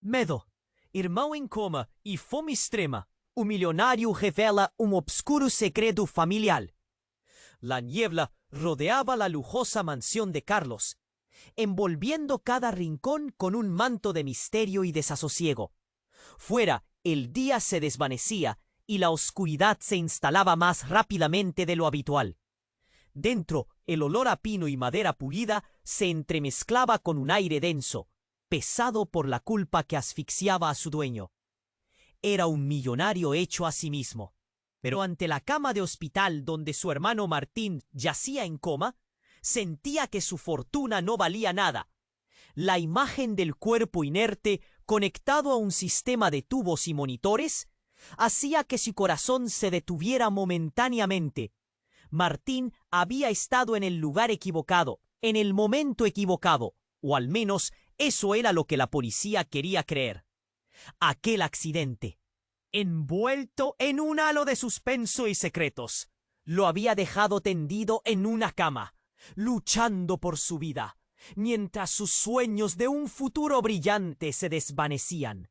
Medo, irmão em coma e fome extrema. O milionário revela un obscuro secreto familiar. La niebla rodeaba la lujosa mansión de Carlos, envolviendo cada rincón con un manto de misterio y desasosiego. Fuera, el día se desvanecía y la oscuridad se instalaba más rápidamente de lo habitual. Dentro, el olor a pino y madera pulida se entremezclaba con un aire denso, pesado por la culpa que asfixiaba a su dueño. Era un millonario hecho a sí mismo. Pero ante la cama de hospital donde su hermano Martín yacía en coma, sentía que su fortuna no valía nada. La imagen del cuerpo inerte conectado a un sistema de tubos y monitores hacía que su corazón se detuviera momentáneamente. Martín había estado en el lugar equivocado, en el momento equivocado, o al menos eso era lo que la policía quería creer. Aquel accidente, envuelto en un halo de suspenso y secretos, lo había dejado tendido en una cama, luchando por su vida, mientras sus sueños de un futuro brillante se desvanecían.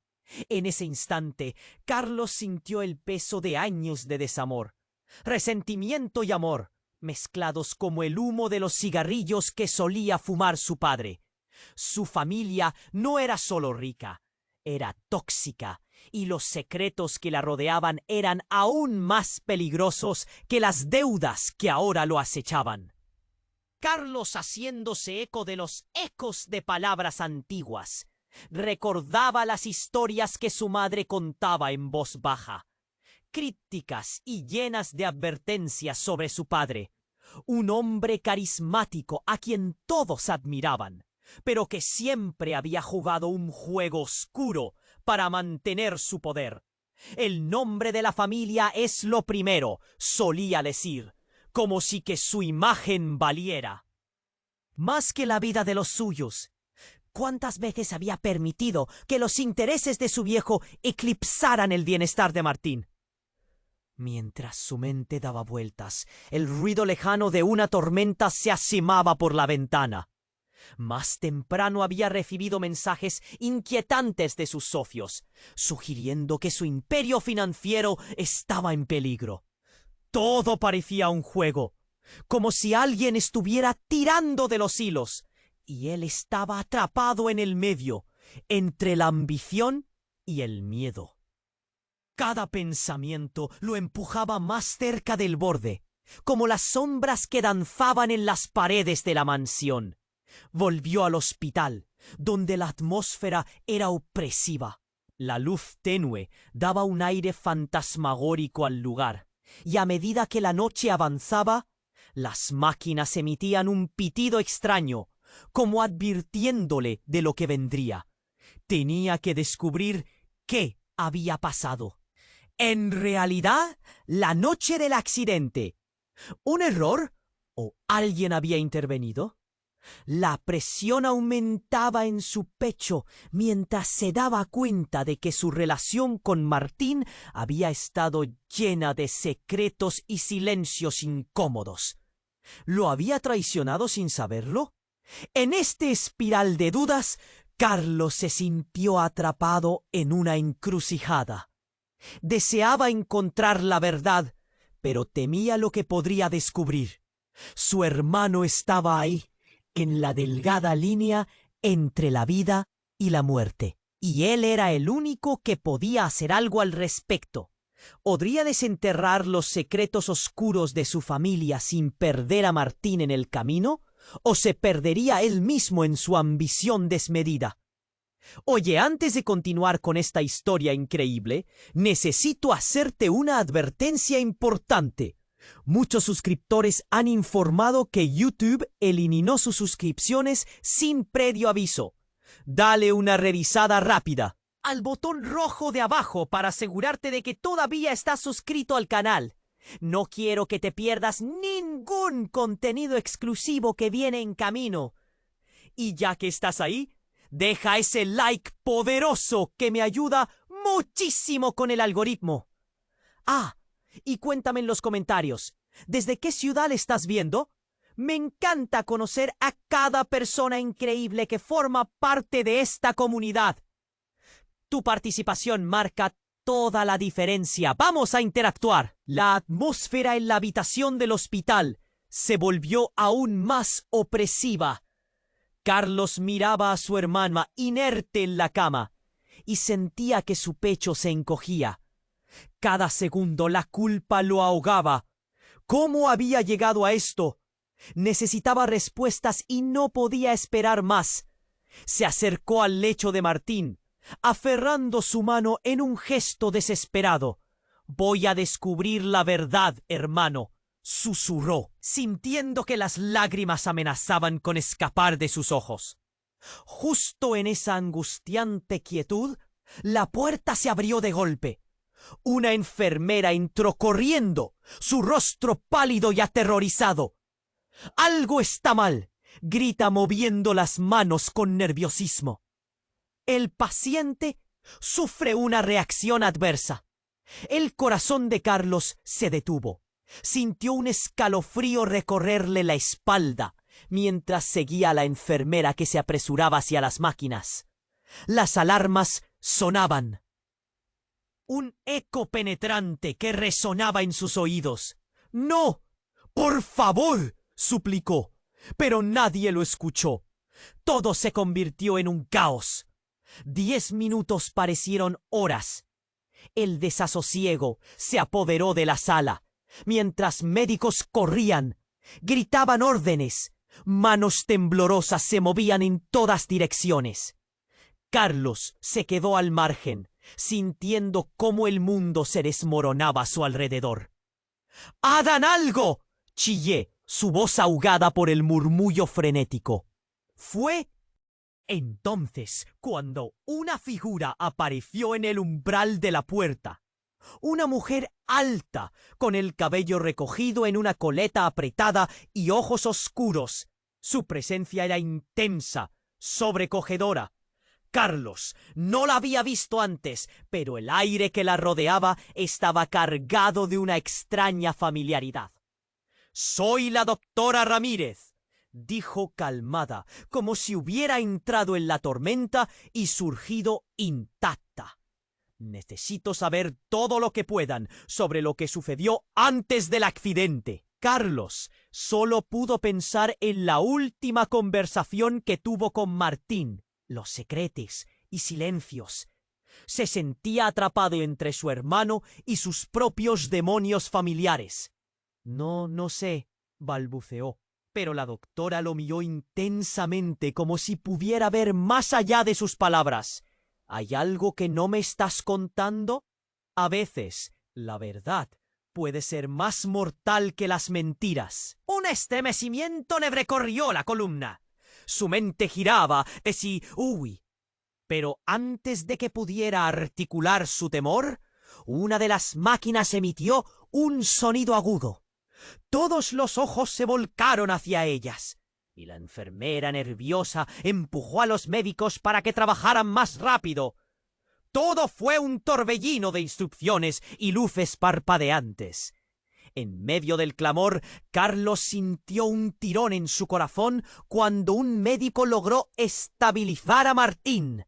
En ese instante, Carlos sintió el peso de años de desamor, resentimiento y amor, mezclados como el humo de los cigarrillos que solía fumar su padre. Su familia no era solo rica, era tóxica, y los secretos que la rodeaban eran aún más peligrosos que las deudas que ahora lo acechaban. Carlos, haciéndose eco de los ecos de palabras antiguas, recordaba las historias que su madre contaba en voz baja, crípticas y llenas de advertencias sobre su padre, un hombre carismático a quien todos admiraban, pero que siempre había jugado un juego oscuro para mantener su poder. El nombre de la familia es lo primero, solía decir, como si que su imagen valiera más que la vida de los suyos. ¿Cuántas veces había permitido que los intereses de su viejo eclipsaran el bienestar de Martín? Mientras su mente daba vueltas, el ruido lejano de una tormenta se asimaba por la ventana. Más temprano había recibido mensajes inquietantes de sus socios, sugiriendo que su imperio financiero estaba en peligro. Todo parecía un juego, como si alguien estuviera tirando de los hilos, y él estaba atrapado en el medio, entre la ambición y el miedo. Cada pensamiento lo empujaba más cerca del borde, como las sombras que danzaban en las paredes de la mansión. Volvió al hospital, donde la atmósfera era opresiva. La luz tenue daba un aire fantasmagórico al lugar, y a medida que la noche avanzaba, las máquinas emitían un pitido extraño, como advirtiéndole de lo que vendría. Tenía que descubrir qué había pasado. En realidad, la noche del accidente, ¿un error o alguien había intervenido? La presión aumentaba en su pecho mientras se daba cuenta de que su relación con Martín había estado llena de secretos y silencios incómodos. ¿Lo había traicionado sin saberlo? En este espiral de dudas, Carlos se sintió atrapado en una encrucijada. Deseaba encontrar la verdad, pero temía lo que podría descubrir. Su hermano estaba ahí, en la delgada línea entre la vida y la muerte, y él era el único que podía hacer algo al respecto. ¿Podría desenterrar los secretos oscuros de su familia sin perder a Martín en el camino? ¿O se perdería él mismo en su ambición desmedida? Oye, antes de continuar con esta historia increíble, necesito hacerte una advertencia importante. Muchos suscriptores han informado que YouTube eliminó sus suscripciones sin previo aviso. Dale una revisada rápida al botón rojo de abajo para asegurarte de que todavía estás suscrito al canal. No quiero que te pierdas ningún contenido exclusivo que viene en camino. Y ya que estás ahí, deja ese like poderoso que me ayuda muchísimo con el algoritmo. Ah, y cuéntame en los comentarios, ¿desde qué ciudad estás viendo? Me encanta conocer a cada persona increíble que forma parte de esta comunidad. Tu participación marca toda la diferencia. ¡Vamos a interactuar! La atmósfera en la habitación del hospital se volvió aún más opresiva. Carlos miraba a su hermana inerte en la cama y sentía que su pecho se encogía. Cada segundo la culpa lo ahogaba. ¿Cómo había llegado a esto? Necesitaba respuestas y no podía esperar más. Se acercó al lecho de Martín, aferrando su mano en un gesto desesperado. «Voy a descubrir la verdad, hermano», susurró, sintiendo que las lágrimas amenazaban con escapar de sus ojos. Justo en esa angustiante quietud, la puerta se abrió de golpe. Una enfermera entró corriendo, su rostro pálido y aterrorizado. «¡Algo está mal!», grita moviendo las manos con nerviosismo. El paciente sufre una reacción adversa. El corazón de Carlos se detuvo. Sintió un escalofrío recorrerle la espalda mientras seguía a la enfermera que se apresuraba hacia las máquinas. Las alarmas sonaban. Un eco penetrante que resonaba en sus oídos. «¡No! ¡Por favor!», suplicó, pero nadie lo escuchó. Todo se convirtió en un caos. 10 minutos parecieron horas. El desasosiego se apoderó de la sala, mientras médicos corrían, gritaban órdenes, manos temblorosas se movían en todas direcciones. Carlos se quedó al margen, sintiendo cómo el mundo se desmoronaba a su alrededor. «¡Hagan algo!», chillé, su voz ahogada por el murmullo frenético. Fue entonces cuando una figura apareció en el umbral de la puerta. Una mujer alta, con el cabello recogido en una coleta apretada y ojos oscuros. Su presencia era intensa, sobrecogedora. Carlos no la había visto antes, pero el aire que la rodeaba estaba cargado de una extraña familiaridad. «Soy la doctora Ramírez», dijo calmada, como si hubiera entrado en la tormenta y surgido intacta. «Necesito saber todo lo que puedan sobre lo que sucedió antes del accidente». Carlos solo pudo pensar en la última conversación que tuvo con Martín, los secretos y silencios. Se sentía atrapado entre su hermano y sus propios demonios familiares. No sé», balbuceó, pero la doctora lo miró intensamente como si pudiera ver más allá de sus palabras. «¿Hay algo que no me estás contando? A veces, la verdad puede ser más mortal que las mentiras». Un estremecimiento le recorrió la columna. Su mente giraba de sí, uy. Pero antes de que pudiera articular su temor, una de las máquinas emitió un sonido agudo. Todos los ojos se volcaron hacia ellas, y la enfermera nerviosa empujó a los médicos para que trabajaran más rápido. Todo fue un torbellino de instrucciones y luces parpadeantes. En medio del clamor, Carlos sintió un tirón en su corazón cuando un médico logró estabilizar a Martín.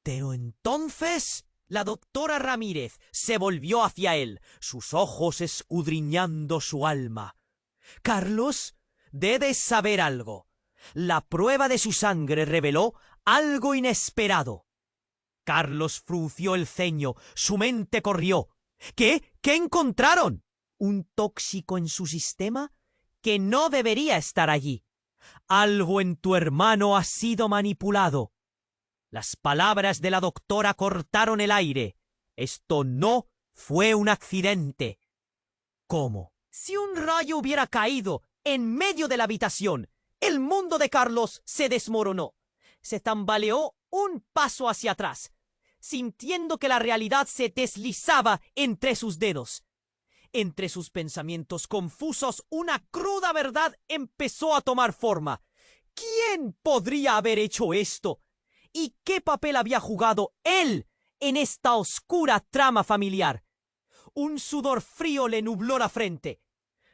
Pero entonces la doctora Ramírez se volvió hacia él, sus ojos escudriñando su alma. «Carlos, debes saber algo. La prueba de su sangre reveló algo inesperado». Carlos frunció el ceño, su mente corrió. ¿Qué? ¿Qué encontraron? ¿Un tóxico en su sistema? Que no debería estar allí. Algo en tu hermano ha sido manipulado. Las palabras de la doctora cortaron el aire. Esto no fue un accidente. ¿Cómo? Si un rayo hubiera caído en medio de la habitación, el mundo de Carlos se desmoronó. Se tambaleó un paso hacia atrás, sintiendo que la realidad se deslizaba entre sus dedos. Entre sus pensamientos confusos, una cruda verdad empezó a tomar forma. ¿Quién podría haber hecho esto? ¿Y qué papel había jugado él en esta oscura trama familiar? Un sudor frío le nubló la frente.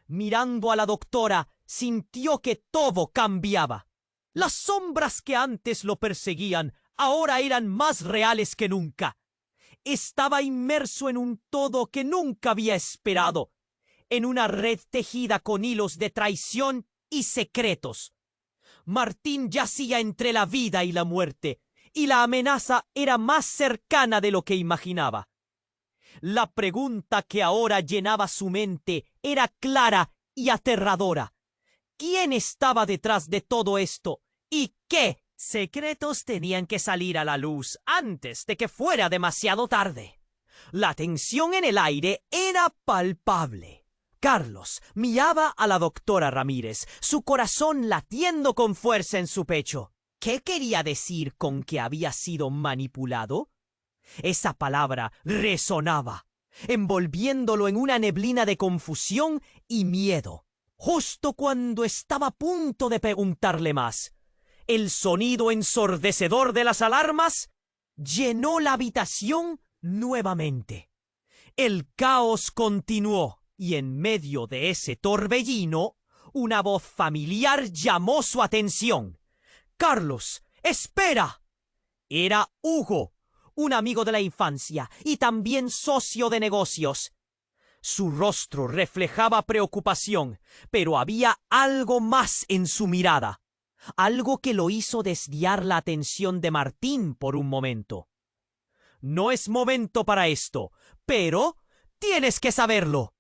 Mirando a la doctora, sintió que todo cambiaba. Las sombras que antes lo perseguían ahora eran más reales que nunca. Estaba inmerso en un todo que nunca había esperado, en una red tejida con hilos de traición y secretos. Martín yacía entre la vida y la muerte, y la amenaza era más cercana de lo que imaginaba. La pregunta que ahora llenaba su mente era clara y aterradora. ¿Quién estaba detrás de todo esto? ¿Y qué secretos tenían que salir a la luz antes de que fuera demasiado tarde? La tensión en el aire era palpable. Carlos miraba a la doctora Ramírez, su corazón latiendo con fuerza en su pecho. ¿Qué quería decir con que había sido manipulado? Esa palabra resonaba, envolviéndolo en una neblina de confusión y miedo. Justo cuando estaba a punto de preguntarle más, el sonido ensordecedor de las alarmas llenó la habitación nuevamente. El caos continuó y en medio de ese torbellino, una voz familiar llamó su atención. «¡Carlos, espera!». Era Hugo, un amigo de la infancia y también socio de negocios. Su rostro reflejaba preocupación, pero había algo más en su mirada, algo que lo hizo desviar la atención de Martín por un momento. «No es momento para esto, pero tienes que saberlo».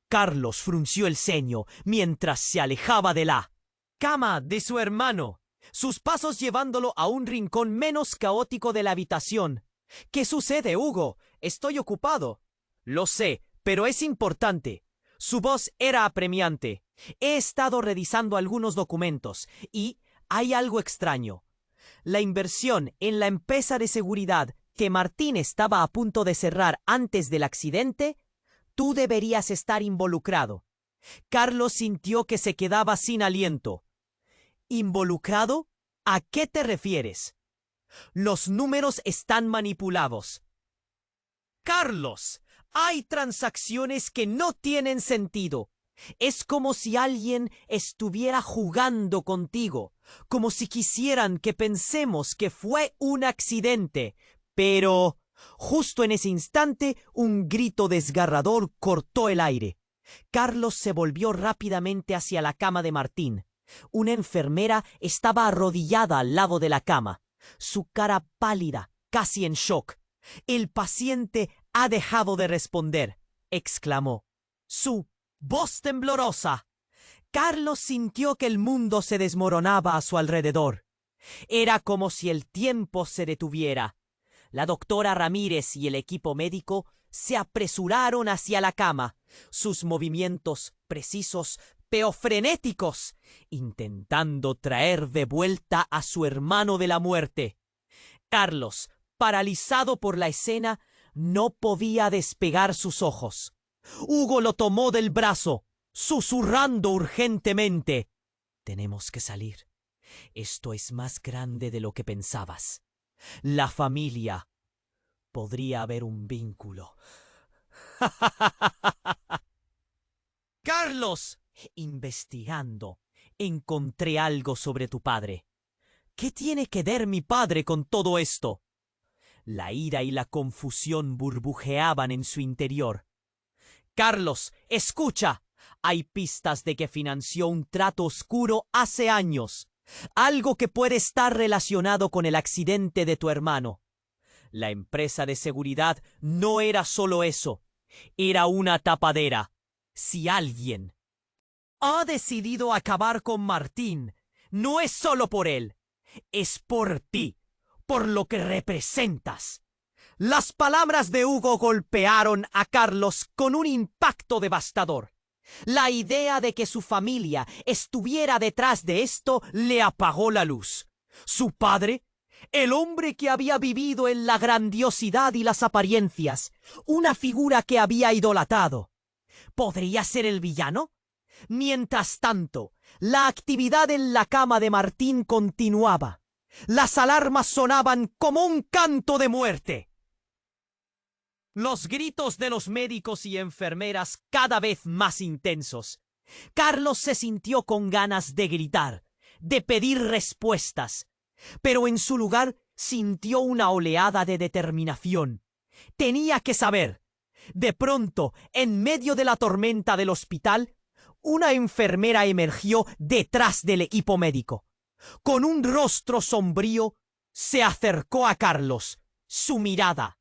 Carlos frunció el ceño mientras se alejaba de la cama de su hermano, sus pasos llevándolo a un rincón menos caótico de la habitación. «¿Qué sucede, Hugo? Estoy ocupado». «Lo sé, pero es importante». Su voz era apremiante. «He estado revisando algunos documentos y hay algo extraño. La inversión en la empresa de seguridad que Martín estaba a punto de cerrar antes del accidente, tú deberías estar involucrado». Carlos sintió que se quedaba sin aliento. ¿Involucrado? ¿A qué te refieres? Los números están manipulados. Carlos, hay transacciones que no tienen sentido. Es como si alguien estuviera jugando contigo, como si quisieran que pensemos que fue un accidente. Pero justo en ese instante, un grito desgarrador cortó el aire. Carlos se volvió rápidamente hacia la cama de Martín. Una enfermera estaba arrodillada al lado de la cama, su cara pálida, casi en shock. «El paciente ha dejado de responder», exclamó. Su voz temblorosa. Carlos sintió que el mundo se desmoronaba a su alrededor. Era como si el tiempo se detuviera. La doctora Ramírez y el equipo médico se apresuraron hacia la cama, sus movimientos precisos pero frenéticos, intentando traer de vuelta a su hermano de la muerte. Carlos, paralizado por la escena, no podía despegar sus ojos. Hugo lo tomó del brazo, susurrando urgentemente: «Tenemos que salir. Esto es más grande de lo que pensabas. La familia. Podría haber un vínculo». «Carlos», investigando, encontré algo sobre tu padre. ¿Qué tiene que ver mi padre con todo esto? La ira y la confusión burbujeaban en su interior. «Carlos, escucha. Hay pistas de que financió un trato oscuro hace años. Algo que puede estar relacionado con el accidente de tu hermano. La empresa de seguridad no era solo eso. Era una tapadera. Si alguien ha decidido acabar con Martín, no es solo por él. Es por ti, por lo que representas». Las palabras de Hugo golpearon a Carlos con un impacto devastador. La idea de que su familia estuviera detrás de esto le apagó la luz. Su padre, el hombre que había vivido en la grandiosidad y las apariencias, una figura que había idolatrado, ¿podría ser el villano? Mientras tanto, la actividad en la cama de Martín continuaba. Las alarmas sonaban como un canto de muerte. Los gritos de los médicos y enfermeras cada vez más intensos. Carlos se sintió con ganas de gritar, de pedir respuestas, pero en su lugar sintió una oleada de determinación. Tenía que saber. De pronto, en medio de la tormenta del hospital, una enfermera emergió detrás del equipo médico. Con un rostro sombrío, se acercó a Carlos. Su mirada.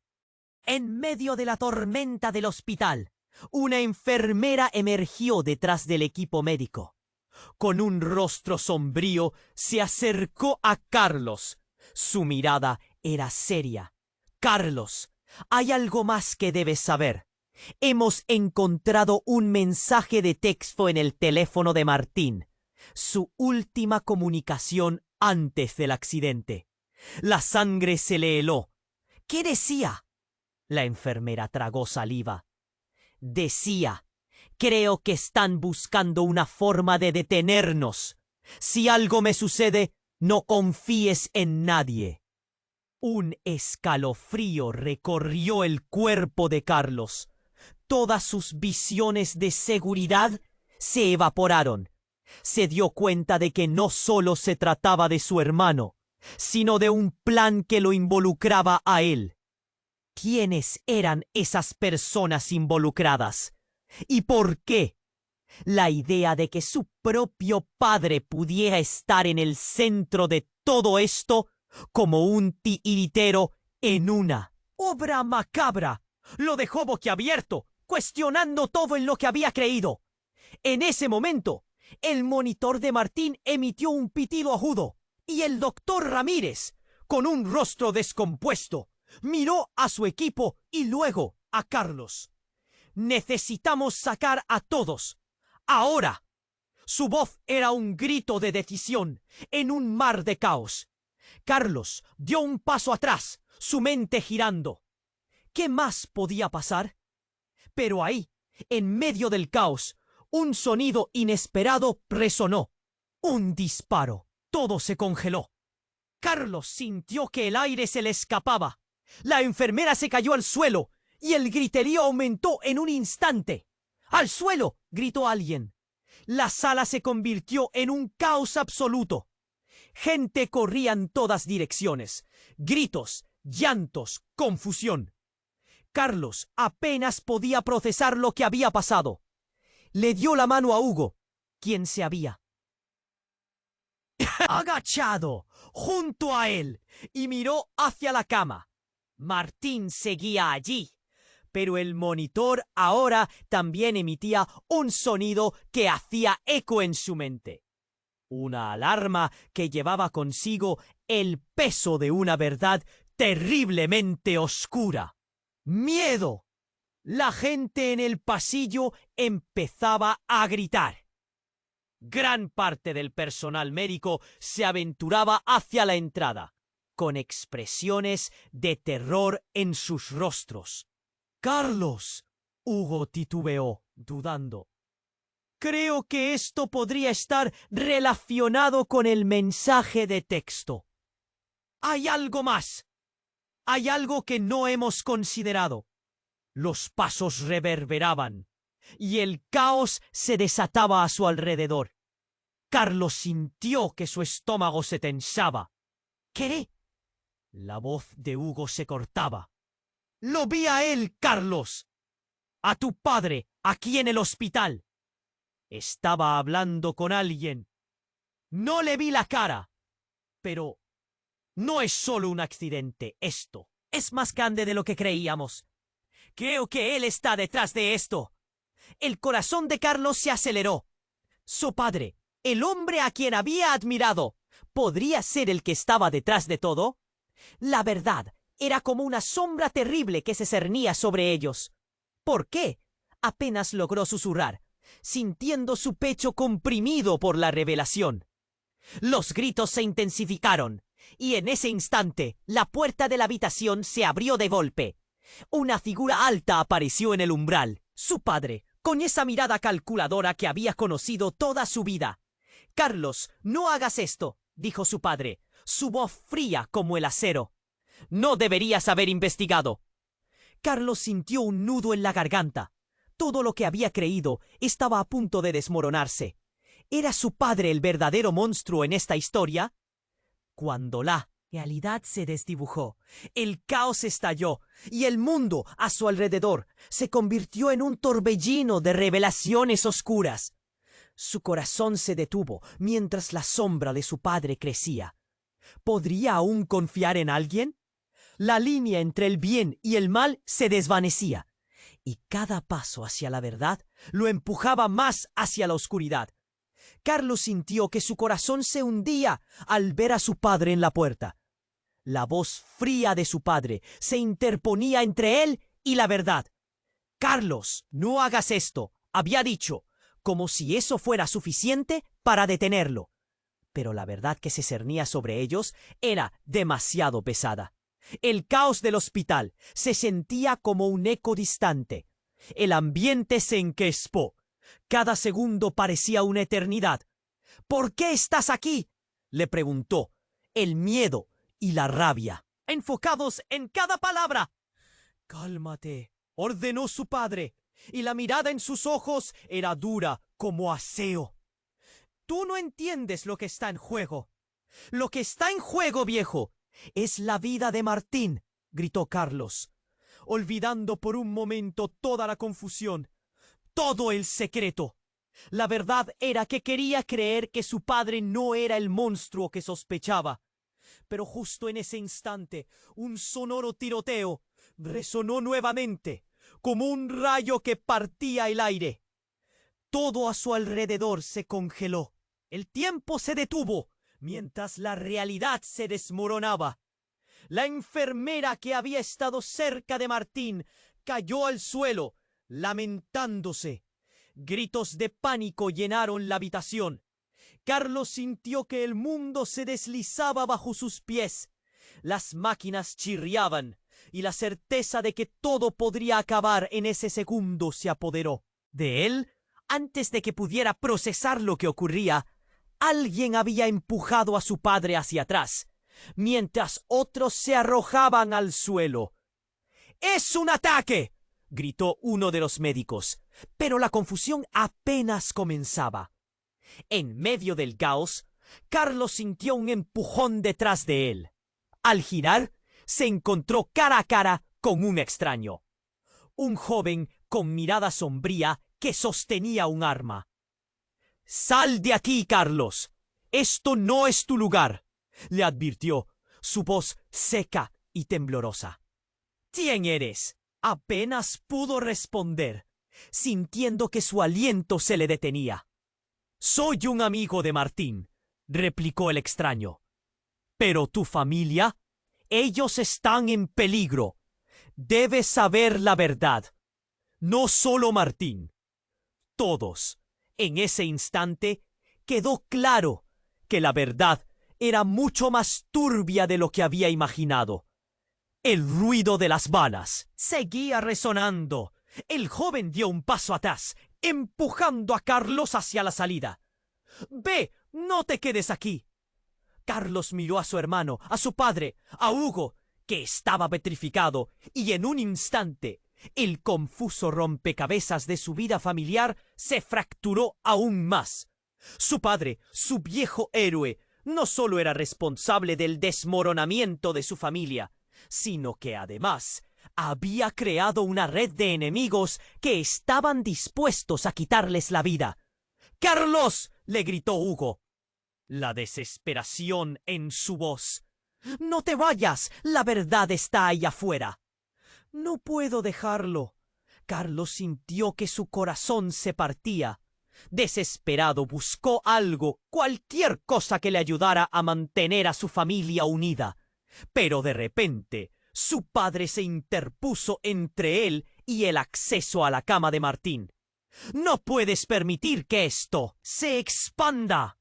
En medio de la tormenta del hospital, una enfermera emergió detrás del equipo médico. Con un rostro sombrío, se acercó a Carlos. Su mirada era seria. Carlos, hay algo más que debes saber. Hemos encontrado un mensaje de texto en el teléfono de Martín. Su última comunicación antes del accidente. La sangre se le heló. ¿Qué decía? La enfermera tragó saliva. Decía: creo que están buscando una forma de detenernos. Si algo me sucede, no confíes en nadie. Un escalofrío recorrió el cuerpo de Carlos. Todas sus visiones de seguridad se evaporaron. Se dio cuenta de que no solo se trataba de su hermano, sino de un plan que lo involucraba a él. ¿Quiénes eran esas personas involucradas? ¿Y por qué? La idea de que su propio padre pudiera estar en el centro de todo esto como un tiritero en una obra macabra lo dejó boquiabierto, cuestionando todo en lo que había creído. En ese momento, el monitor de Martín emitió un pitido agudo y el doctor Ramírez, con un rostro descompuesto, miró a su equipo y luego a Carlos. Necesitamos sacar a todos. ¡Ahora! Su voz era un grito de decisión en un mar de caos. Carlos dio un paso atrás, su mente girando. ¿Qué más podía pasar? Pero ahí, en medio del caos, un sonido inesperado resonó. Un disparo. Todo se congeló. Carlos sintió que el aire se le escapaba. La enfermera se cayó al suelo y el griterío aumentó en un instante. ¡Al suelo!, gritó alguien. La sala se convirtió en un caos absoluto. Gente corría en todas direcciones. Gritos, llantos, confusión. Carlos apenas podía procesar lo que había pasado. Le dio la mano a Hugo, quien se había agachado junto a él y miró hacia la cama. Martín seguía allí, pero el monitor ahora también emitía un sonido que hacía eco en su mente. Una alarma que llevaba consigo el peso de una verdad terriblemente oscura. ¡Miedo! La gente en el pasillo empezaba a gritar. Gran parte del personal médico se aventuraba hacia la entrada, con expresiones de terror en sus rostros. «¡Carlos!», Hugo titubeó, dudando. «Creo que esto podría estar relacionado con el mensaje de texto. Hay algo más. Hay algo que no hemos considerado». Los pasos reverberaban y el caos se desataba a su alrededor. Carlos sintió que su estómago se tensaba. «¿Qué?» La voz de Hugo se cortaba. «Lo vi a él, Carlos. A tu padre, aquí en el hospital. Estaba hablando con alguien. No le vi la cara. Pero no es solo un accidente esto. Es más grande de lo que creíamos. Creo que él está detrás de esto». El corazón de Carlos se aceleró. Su padre, el hombre a quien había admirado, ¿podría ser el que estaba detrás de todo? La verdad era como una sombra terrible que se cernía sobre ellos. ¿Por qué? Apenas logró susurrar, sintiendo su pecho comprimido por la revelación. Los gritos se intensificaron, y en ese instante la puerta de la habitación se abrió de golpe. Una figura alta apareció en el umbral, su padre, con esa mirada calculadora que había conocido toda su vida. «Carlos, no hagas esto», dijo su padre, su voz fría como el acero. «No deberías haber investigado». Carlos sintió un nudo en la garganta. Todo lo que había creído estaba a punto de desmoronarse. ¿Era su padre el verdadero monstruo en esta historia? Cuando la realidad se desdibujó, el caos estalló, y el mundo a su alrededor se convirtió en un torbellino de revelaciones oscuras. Su corazón se detuvo mientras la sombra de su padre crecía. ¿Podría aún confiar en alguien? La línea entre el bien y el mal se desvanecía, y cada paso hacia la verdad lo empujaba más hacia la oscuridad. Carlos sintió que su corazón se hundía al ver a su padre en la puerta. La voz fría de su padre se interponía entre él y la verdad. «Carlos, no hagas esto», había dicho, como si eso fuera suficiente para detenerlo. Pero la verdad que se cernía sobre ellos era demasiado pesada. El caos del hospital se sentía como un eco distante. El ambiente se encrespó. Cada segundo parecía una eternidad. «¿Por qué estás aquí?», le preguntó, el miedo y la rabia enfocados en cada palabra. «Cálmate», ordenó su padre, y la mirada en sus ojos era dura como acero. «Tú no entiendes lo que está en juego». «Lo que está en juego, viejo, es la vida de Martín», gritó Carlos, olvidando por un momento toda la confusión, todo el secreto. La verdad era que quería creer que su padre no era el monstruo que sospechaba. Pero justo en ese instante, un sonoro tiroteo resonó nuevamente, como un rayo que partía el aire. Todo a su alrededor se congeló. El tiempo se detuvo, mientras la realidad se desmoronaba. La enfermera que había estado cerca de Martín cayó al suelo, lamentándose. Gritos de pánico llenaron la habitación. Carlos sintió que el mundo se deslizaba bajo sus pies. Las máquinas chirriaban, y la certeza de que todo podría acabar en ese segundo se apoderó de él. Antes de que pudiera procesar lo que ocurría, alguien había empujado a su padre hacia atrás, mientras otros se arrojaban al suelo. «¡Es un ataque!», gritó uno de los médicos, pero la confusión apenas comenzaba. En medio del caos, Carlos sintió un empujón detrás de él. Al girar, se encontró cara a cara con un extraño. Un joven con mirada sombría que sostenía un arma. «Sal de aquí, Carlos. Esto no es tu lugar», le advirtió, su voz seca y temblorosa. «¿Quién eres?», apenas pudo responder, sintiendo que su aliento se le detenía. «Soy un amigo de Martín», replicó el extraño. «¿Pero tu familia? Ellos están en peligro. Debes saber la verdad. No solo Martín. Todos». En ese instante quedó claro que la verdad era mucho más turbia de lo que había imaginado. El ruido de las balas seguía resonando. El joven dio un paso atrás, empujando a Carlos hacia la salida. «Ve, no te quedes aquí». Carlos miró a su hermano, a su padre, a Hugo, que estaba petrificado, y en un instante el confuso rompecabezas de su vida familiar se fracturó aún más. Su padre, su viejo héroe, no solo era responsable del desmoronamiento de su familia, sino que además había creado una red de enemigos que estaban dispuestos a quitarles la vida. «¡Carlos!», le gritó Hugo, la desesperación en su voz. «No te vayas, la verdad está ahí afuera». «No puedo dejarlo». Carlos sintió que su corazón se partía. Desesperado buscó algo, cualquier cosa que le ayudara a mantener a su familia unida. Pero de repente, su padre se interpuso entre él y el acceso a la cama de Martín. «No puedes permitir que esto se expanda».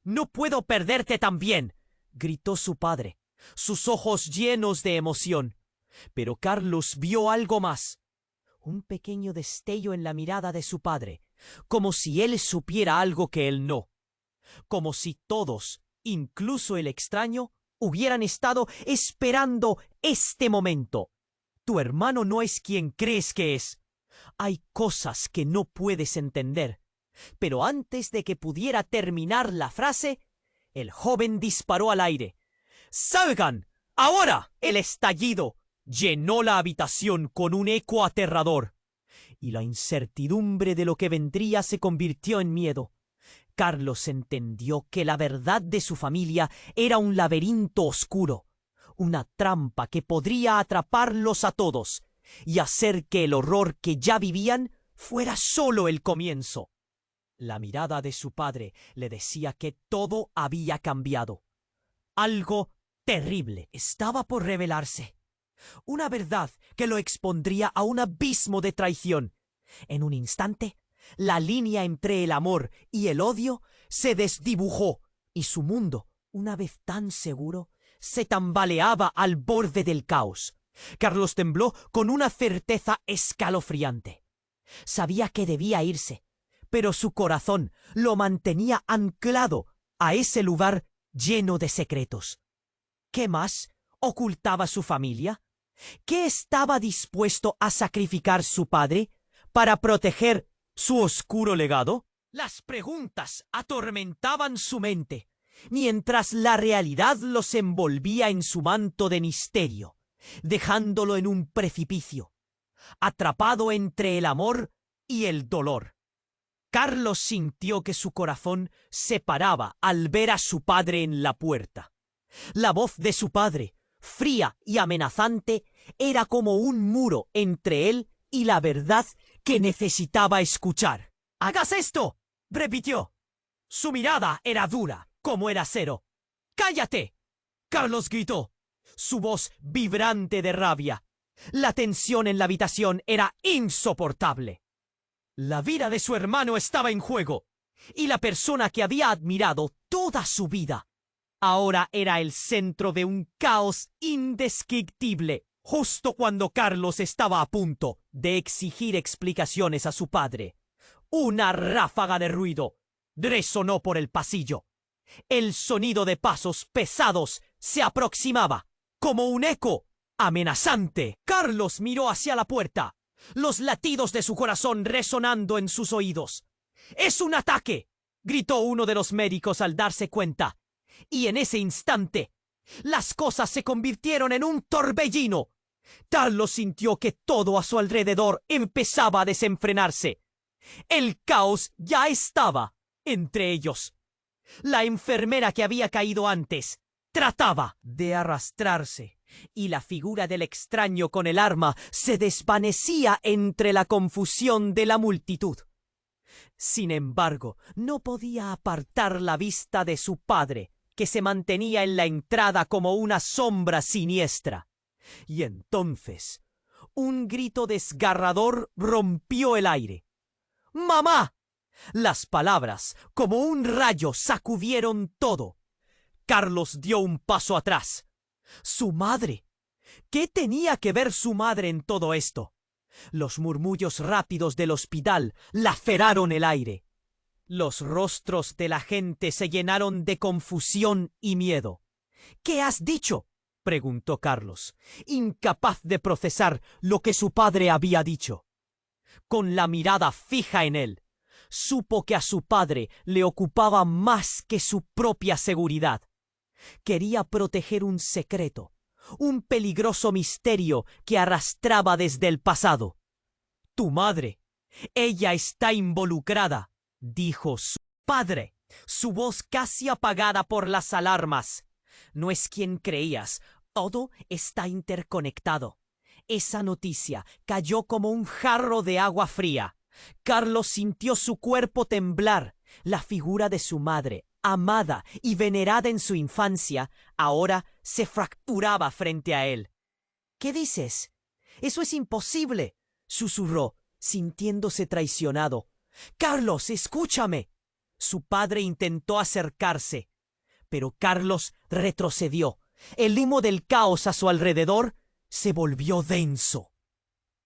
«No puedo perderte también», gritó su padre, sus ojos llenos de emoción. Pero Carlos vio algo más. Un pequeño destello en la mirada de su padre, como si él supiera algo que él no. Como si todos, incluso el extraño, hubieran estado esperando este momento. «Tu hermano no es quien crees que es. Hay cosas que no puedes entender». Pero antes de que pudiera terminar la frase, el joven disparó al aire. ¡Salgan! ¡Ahora! El estallido llenó la habitación con un eco aterrador, y la incertidumbre de lo que vendría se convirtió en miedo. Carlos entendió que la verdad de su familia era un laberinto oscuro, una trampa que podría atraparlos a todos y hacer que el horror que ya vivían fuera solo el comienzo. La mirada de su padre le decía que todo había cambiado. Algo terrible estaba por revelarse. Una verdad que lo expondría a un abismo de traición. En un instante, la línea entre el amor y el odio se desdibujó y su mundo, una vez tan seguro, se tambaleaba al borde del caos. Carlos tembló con una certeza escalofriante. Sabía que debía irse, pero su corazón lo mantenía anclado a ese lugar lleno de secretos. ¿Qué más ocultaba su familia? ¿Qué estaba dispuesto a sacrificar su padre para proteger su oscuro legado? Las preguntas atormentaban su mente, mientras la realidad los envolvía en su manto de misterio, dejándolo en un precipicio, atrapado entre el amor y el dolor. Carlos sintió que su corazón se paraba al ver a su padre en la puerta. La voz de su padre, fría y amenazante, era como un muro entre él y la verdad que necesitaba escuchar. —¡Hagas esto! —repitió. Su mirada era dura, como el acero. —¡Cállate! Carlos gritó, su voz vibrante de rabia. La tensión en la habitación era insoportable. La vida de su hermano estaba en juego, y la persona que había admirado toda su vida ahora era el centro de un caos indescriptible. Justo cuando Carlos estaba a punto de exigir explicaciones a su padre, una ráfaga de ruido resonó por el pasillo. El sonido de pasos pesados se aproximaba, como un eco amenazante. Carlos miró hacia la puerta, los latidos de su corazón resonando en sus oídos. ¡Es un ataque!, gritó uno de los médicos al darse cuenta. Y en ese instante, las cosas se convirtieron en un torbellino. Carlos sintió que todo a su alrededor empezaba a desenfrenarse. El caos ya estaba entre ellos. La enfermera que había caído antes trataba de arrastrarse, y la figura del extraño con el arma se desvanecía entre la confusión de la multitud. Sin embargo, no podía apartar la vista de su padre, que se mantenía en la entrada como una sombra siniestra. Y entonces, un grito desgarrador rompió el aire. ¡Mamá! Las palabras, como un rayo, sacudieron todo. Carlos dio un paso atrás. ¡Su madre! ¿Qué tenía que ver su madre en todo esto? Los murmullos rápidos del hospital laceraron el aire. Los rostros de la gente se llenaron de confusión y miedo. —¿Qué has dicho? —preguntó Carlos, incapaz de procesar lo que su padre había dicho. Con la mirada fija en él, supo que a su padre le ocupaba más que su propia seguridad. Quería proteger un secreto, un peligroso misterio que arrastraba desde el pasado. —Tu madre, ella está involucrada —dijo su padre, su voz casi apagada por las alarmas. No es quien creías, todo está interconectado. Esa noticia cayó como un jarro de agua fría. Carlos sintió su cuerpo temblar. La figura de su madre, amada y venerada en su infancia, ahora se fracturaba frente a él. —¿Qué dices? —¡Eso es imposible! —susurró, sintiéndose traicionado. —Carlos, escúchame. Su padre intentó acercarse, pero Carlos retrocedió. El humo del caos a su alrededor se volvió denso,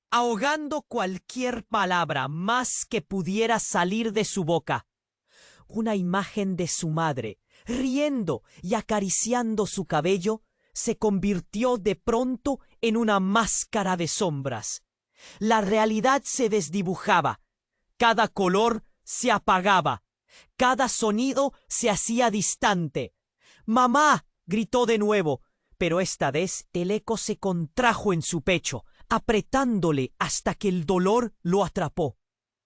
ahogando cualquier palabra más que pudiera salir de su boca. Una imagen de su madre, riendo y acariciando su cabello, se convirtió de pronto en una máscara de sombras. La realidad se desdibujaba. Cada color se apagaba. Cada sonido se hacía distante. —¡Mamá! Gritó de nuevo, pero esta vez el eco se contrajo en su pecho, apretándole hasta que el dolor lo atrapó.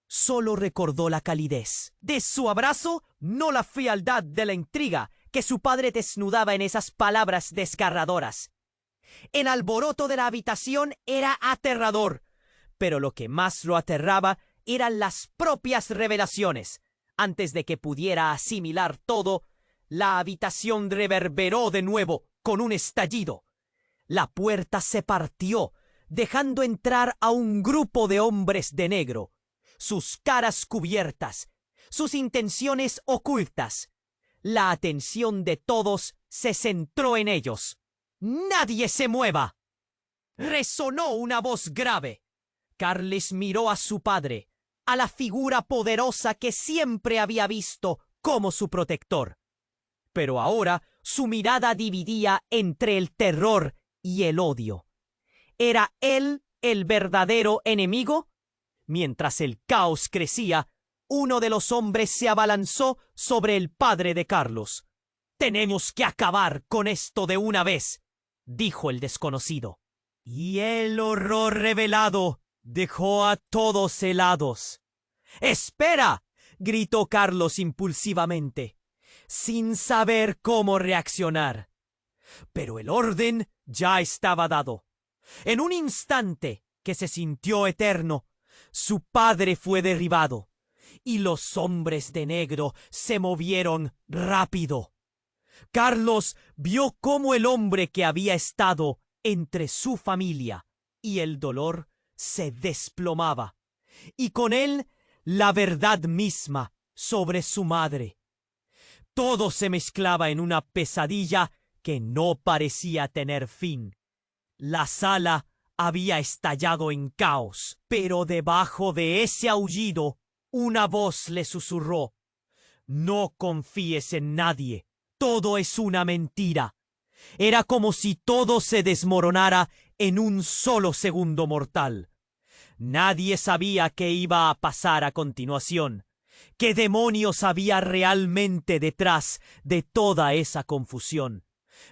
Solo recordó la calidez de su abrazo, no la frialdad de la intriga que su padre desnudaba en esas palabras desgarradoras. El alboroto de la habitación era aterrador, pero lo que más lo aterraba eran las propias revelaciones. Antes de que pudiera asimilar todo, la habitación reverberó de nuevo con un estallido. La puerta se partió, dejando entrar a un grupo de hombres de negro, sus caras cubiertas, sus intenciones ocultas. La atención de todos se centró en ellos. ¡Nadie se mueva! Resonó una voz grave. Carles miró a su padre, a la figura poderosa que siempre había visto como su protector. Pero ahora su mirada dividía entre el terror y el odio. ¿Era él el verdadero enemigo? Mientras el caos crecía, uno de los hombres se abalanzó sobre el padre de Carlos. «Tenemos que acabar con esto de una vez», dijo el desconocido. Y el horror revelado dejó a todos helados. «¡Espera!», gritó Carlos impulsivamente, sin saber cómo reaccionar. Pero el orden ya estaba dado. En un instante que se sintió eterno, su padre fue derribado, y los hombres de negro se movieron rápido. Carlos vio cómo el hombre que había estado entre su familia y el dolor se desplomaba, y con él la verdad misma sobre su madre. Todo se mezclaba en una pesadilla que no parecía tener fin. La sala había estallado en caos, pero debajo de ese aullido una voz le susurró: «No confíes en nadie, todo es una mentira». Era como si todo se desmoronara en un solo segundo mortal. Nadie sabía qué iba a pasar a continuación. ¿Qué demonios había realmente detrás de toda esa confusión?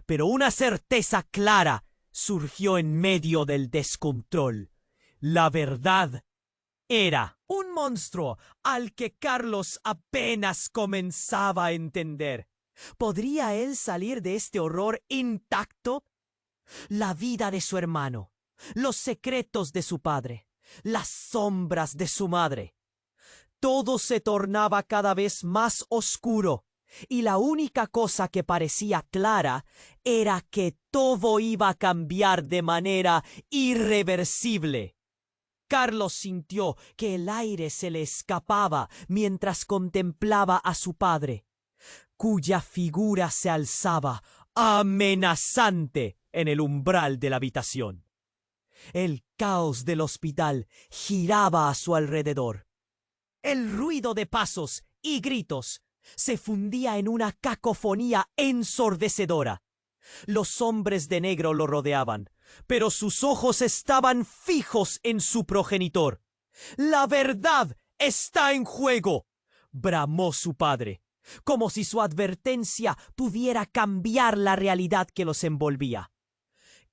Pero una certeza clara surgió en medio del descontrol. La verdad era un monstruo al que Carlos apenas comenzaba a entender. ¿Podría él salir de este horror intacto? La vida de su hermano, los secretos de su padre, las sombras de su madre. Todo se tornaba cada vez más oscuro, y la única cosa que parecía clara era que todo iba a cambiar de manera irreversible. Carlos sintió que el aire se le escapaba mientras contemplaba a su padre, cuya figura se alzaba amenazante en el umbral de la habitación. El caos del hospital giraba a su alrededor. El ruido de pasos y gritos se fundía en una cacofonía ensordecedora. Los hombres de negro lo rodeaban, pero sus ojos estaban fijos en su progenitor. «¡La verdad está en juego!», bramó su padre, como si su advertencia pudiera cambiar la realidad que los envolvía.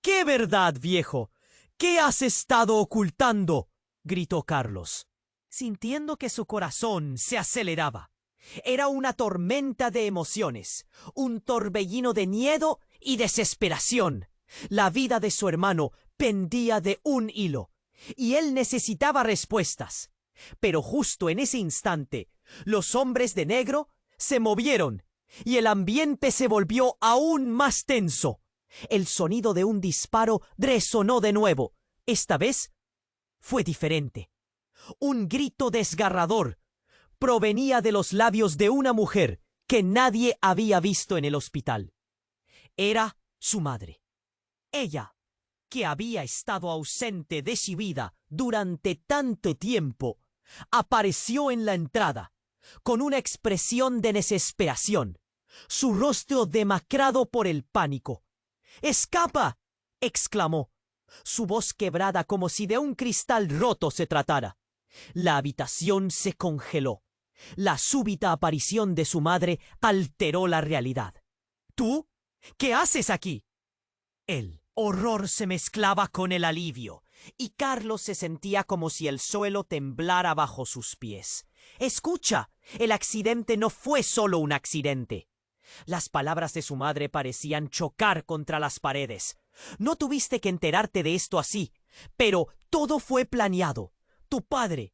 «¿Qué verdad, viejo? ¿Qué has estado ocultando?», gritó Carlos, sintiendo que su corazón se aceleraba. Era una tormenta de emociones, un torbellino de miedo y desesperación. La vida de su hermano pendía de un hilo, y él necesitaba respuestas. Pero justo en ese instante, los hombres de negro se movieron, y el ambiente se volvió aún más tenso. El sonido de un disparo resonó de nuevo. Esta vez fue diferente. Un grito desgarrador provenía de los labios de una mujer que nadie había visto en el hospital. Era su madre. Ella, que había estado ausente de su vida durante tanto tiempo, apareció en la entrada, con una expresión de desesperación, su rostro demacrado por el pánico. «¡Escapa!», exclamó, su voz quebrada como si de un cristal roto se tratara. La habitación se congeló. La súbita aparición de su madre alteró la realidad. «¿Tú? ¿Qué haces aquí? El horror se mezclaba con el alivio, y Carlos se sentía como si el suelo temblara bajo sus pies. Escucha, el accidente no fue solo un accidente. Las palabras de su madre parecían chocar contra las paredes. No tuviste que enterarte de esto así, pero todo fue planeado. Tu padre...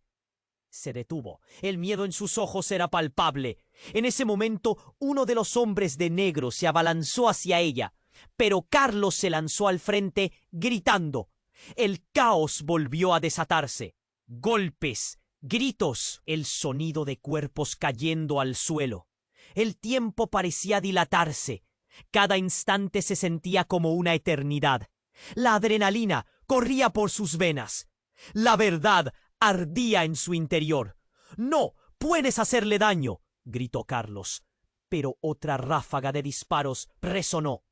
Se detuvo. El miedo en sus ojos era palpable. En ese momento, uno de los hombres de negro se abalanzó hacia ella, pero Carlos se lanzó al frente, gritando. El caos volvió a desatarse. Golpes, gritos, el sonido de cuerpos cayendo al suelo. El tiempo parecía dilatarse. Cada instante se sentía como una eternidad. La adrenalina corría por sus venas. La verdad ardía en su interior. «¡No! ¡Puedes hacerle daño!», gritó Carlos. Pero otra ráfaga de disparos resonó.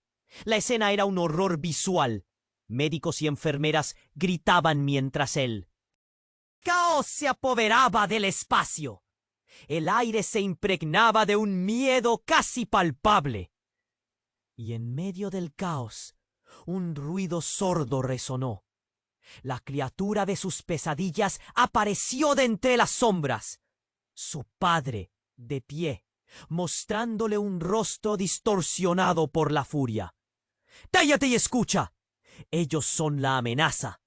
La escena era un horror visual. Médicos y enfermeras gritaban mientras él. Caos se apoderaba del espacio. El aire se impregnaba de un miedo casi palpable. Y en medio del caos, un ruido sordo resonó. La criatura de sus pesadillas apareció de entre las sombras. Su padre, de pie, mostrándole un rostro distorsionado por la furia. «¡Cállate y escucha! Ellos son la amenaza.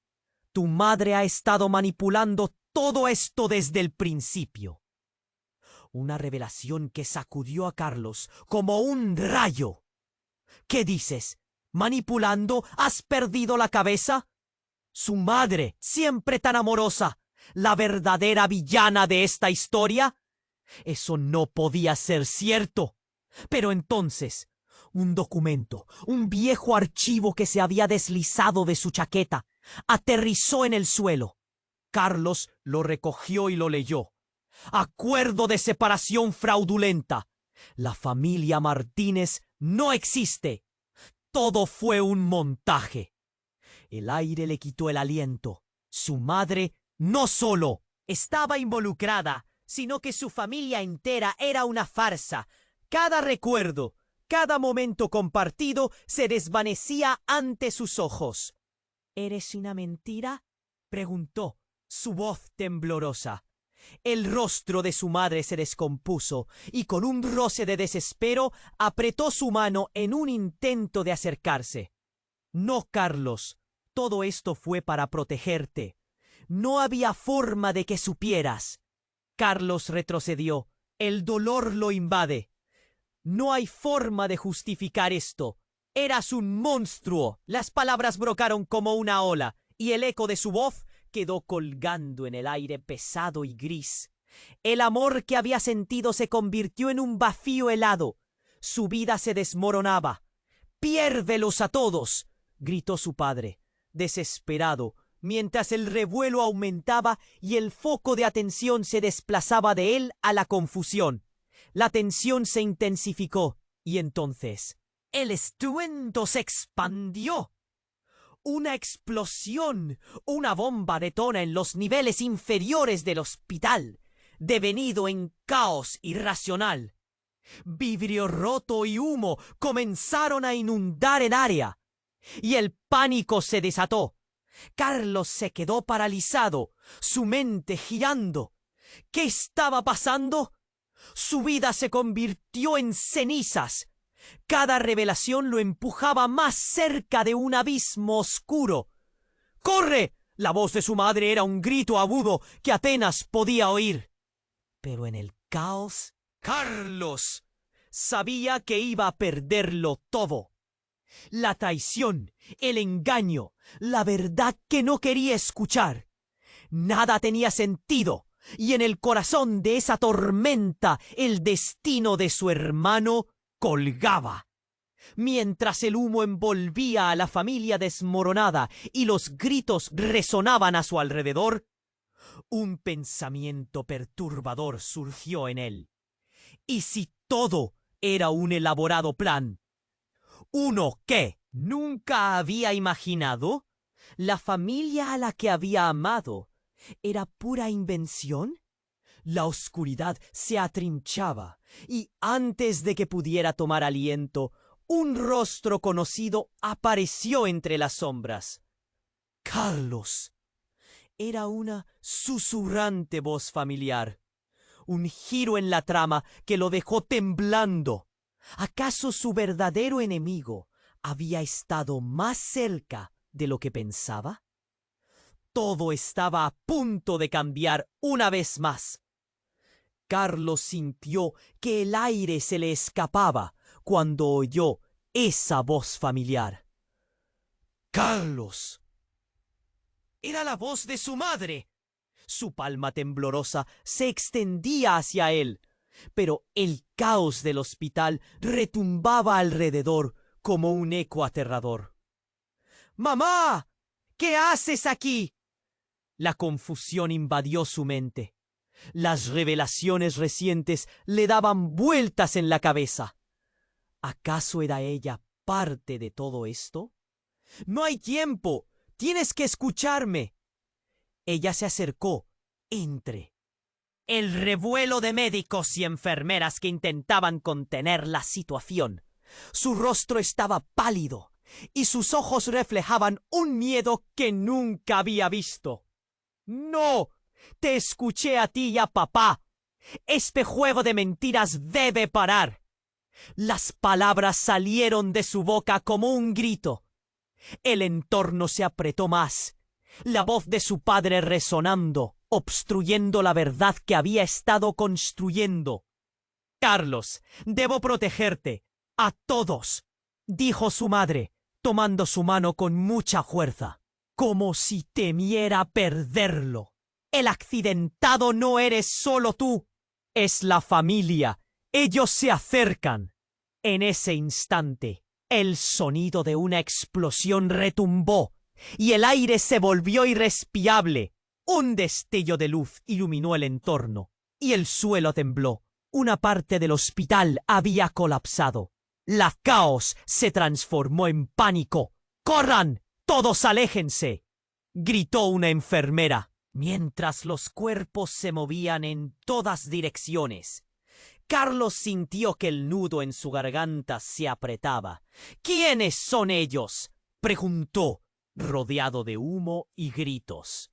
Tu madre ha estado manipulando todo esto desde el principio». Una revelación que sacudió a Carlos como un rayo. «¿Qué dices? ¿Manipulando? ¿Has perdido la cabeza?» Su madre, siempre tan amorosa, la verdadera villana de esta historia. Eso no podía ser cierto. Pero entonces, un documento, un viejo archivo que se había deslizado de su chaqueta, aterrizó en el suelo. Carlos lo recogió y lo leyó. Acuerdo de separación fraudulenta. La familia Martínez no existe. Todo fue un montaje. El aire le quitó el aliento. Su madre no solo estaba involucrada, sino que su familia entera era una farsa. Cada recuerdo, cada momento compartido se desvanecía ante sus ojos. ¿Eres una mentira?, preguntó, su voz temblorosa. El rostro de su madre se descompuso y con un roce de desespero apretó su mano en un intento de acercarse. «No, Carlos. Todo esto fue para protegerte. No había forma de que supieras». Carlos retrocedió. El dolor lo invade. «No hay forma de justificar esto. Eras un monstruo». Las palabras brotaron como una ola, y el eco de su voz quedó colgando en el aire pesado y gris. El amor que había sentido se convirtió en un vacío helado. Su vida se desmoronaba. «¡Piérdelos a todos!», gritó su padre, desesperado, mientras el revuelo aumentaba y el foco de atención se desplazaba de él a la confusión. La tensión se intensificó y entonces el estruendo se expandió. Una explosión, una bomba detona en los niveles inferiores del hospital, devenido en caos irracional. Vidrio roto y humo comenzaron a inundar el área. Y el pánico se desató. Carlos se quedó paralizado, su mente girando. ¿Qué estaba pasando? Su vida se convirtió en cenizas. Cada revelación lo empujaba más cerca de un abismo oscuro. ¡Corre! La voz de su madre era un grito agudo que apenas podía oír. Pero en el caos, Carlos sabía que iba a perderlo todo. La traición, el engaño, la verdad que no quería escuchar. Nada tenía sentido, y en el corazón de esa tormenta el destino de su hermano colgaba. Mientras el humo envolvía a la familia desmoronada y los gritos resonaban a su alrededor, un pensamiento perturbador surgió en él. ¿Y si todo era un elaborado plan? ¿Uno que nunca había imaginado? ¿La familia a la que había amado era pura invención? La oscuridad se atrinchaba y antes de que pudiera tomar aliento, un rostro conocido apareció entre las sombras. ¡Carlos! Era una susurrante voz familiar. Un giro en la trama que lo dejó temblando. ¿Acaso su verdadero enemigo había estado más cerca de lo que pensaba? Todo estaba a punto de cambiar una vez más. Carlos sintió que el aire se le escapaba cuando oyó esa voz familiar. ¡Carlos! Era la voz de su madre. Su palma temblorosa se extendía hacia él, pero el caos del hospital retumbaba alrededor como un eco aterrador. ¡Mamá! ¿Qué haces aquí? La confusión invadió su mente. Las revelaciones recientes le daban vueltas en la cabeza. ¿Acaso era ella parte de todo esto? ¡No hay tiempo! ¡Tienes que escucharme! Ella se acercó. Entre el revuelo de médicos y enfermeras que intentaban contener la situación. Su rostro estaba pálido y sus ojos reflejaban un miedo que nunca había visto. ¡No! Te escuché a ti y a papá. Este juego de mentiras debe parar. Las palabras salieron de su boca como un grito. El entorno se apretó más. La voz de su padre resonando, obstruyendo la verdad que había estado construyendo. Carlos, debo protegerte. A todos, dijo su madre, tomando su mano con mucha fuerza, como si temiera perderlo. El accidentado no eres solo tú, es la familia. Ellos se acercan. En ese instante, el sonido de una explosión retumbó y el aire se volvió irrespirable. Un destello de luz iluminó el entorno y el suelo tembló. Una parte del hospital había colapsado. La caos se transformó en pánico. ¡Corran! ¡Todos aléjense!, gritó una enfermera, mientras los cuerpos se movían en todas direcciones. Carlos sintió que el nudo en su garganta se apretaba. ¿Quiénes son ellos?, preguntó, rodeado de humo y gritos.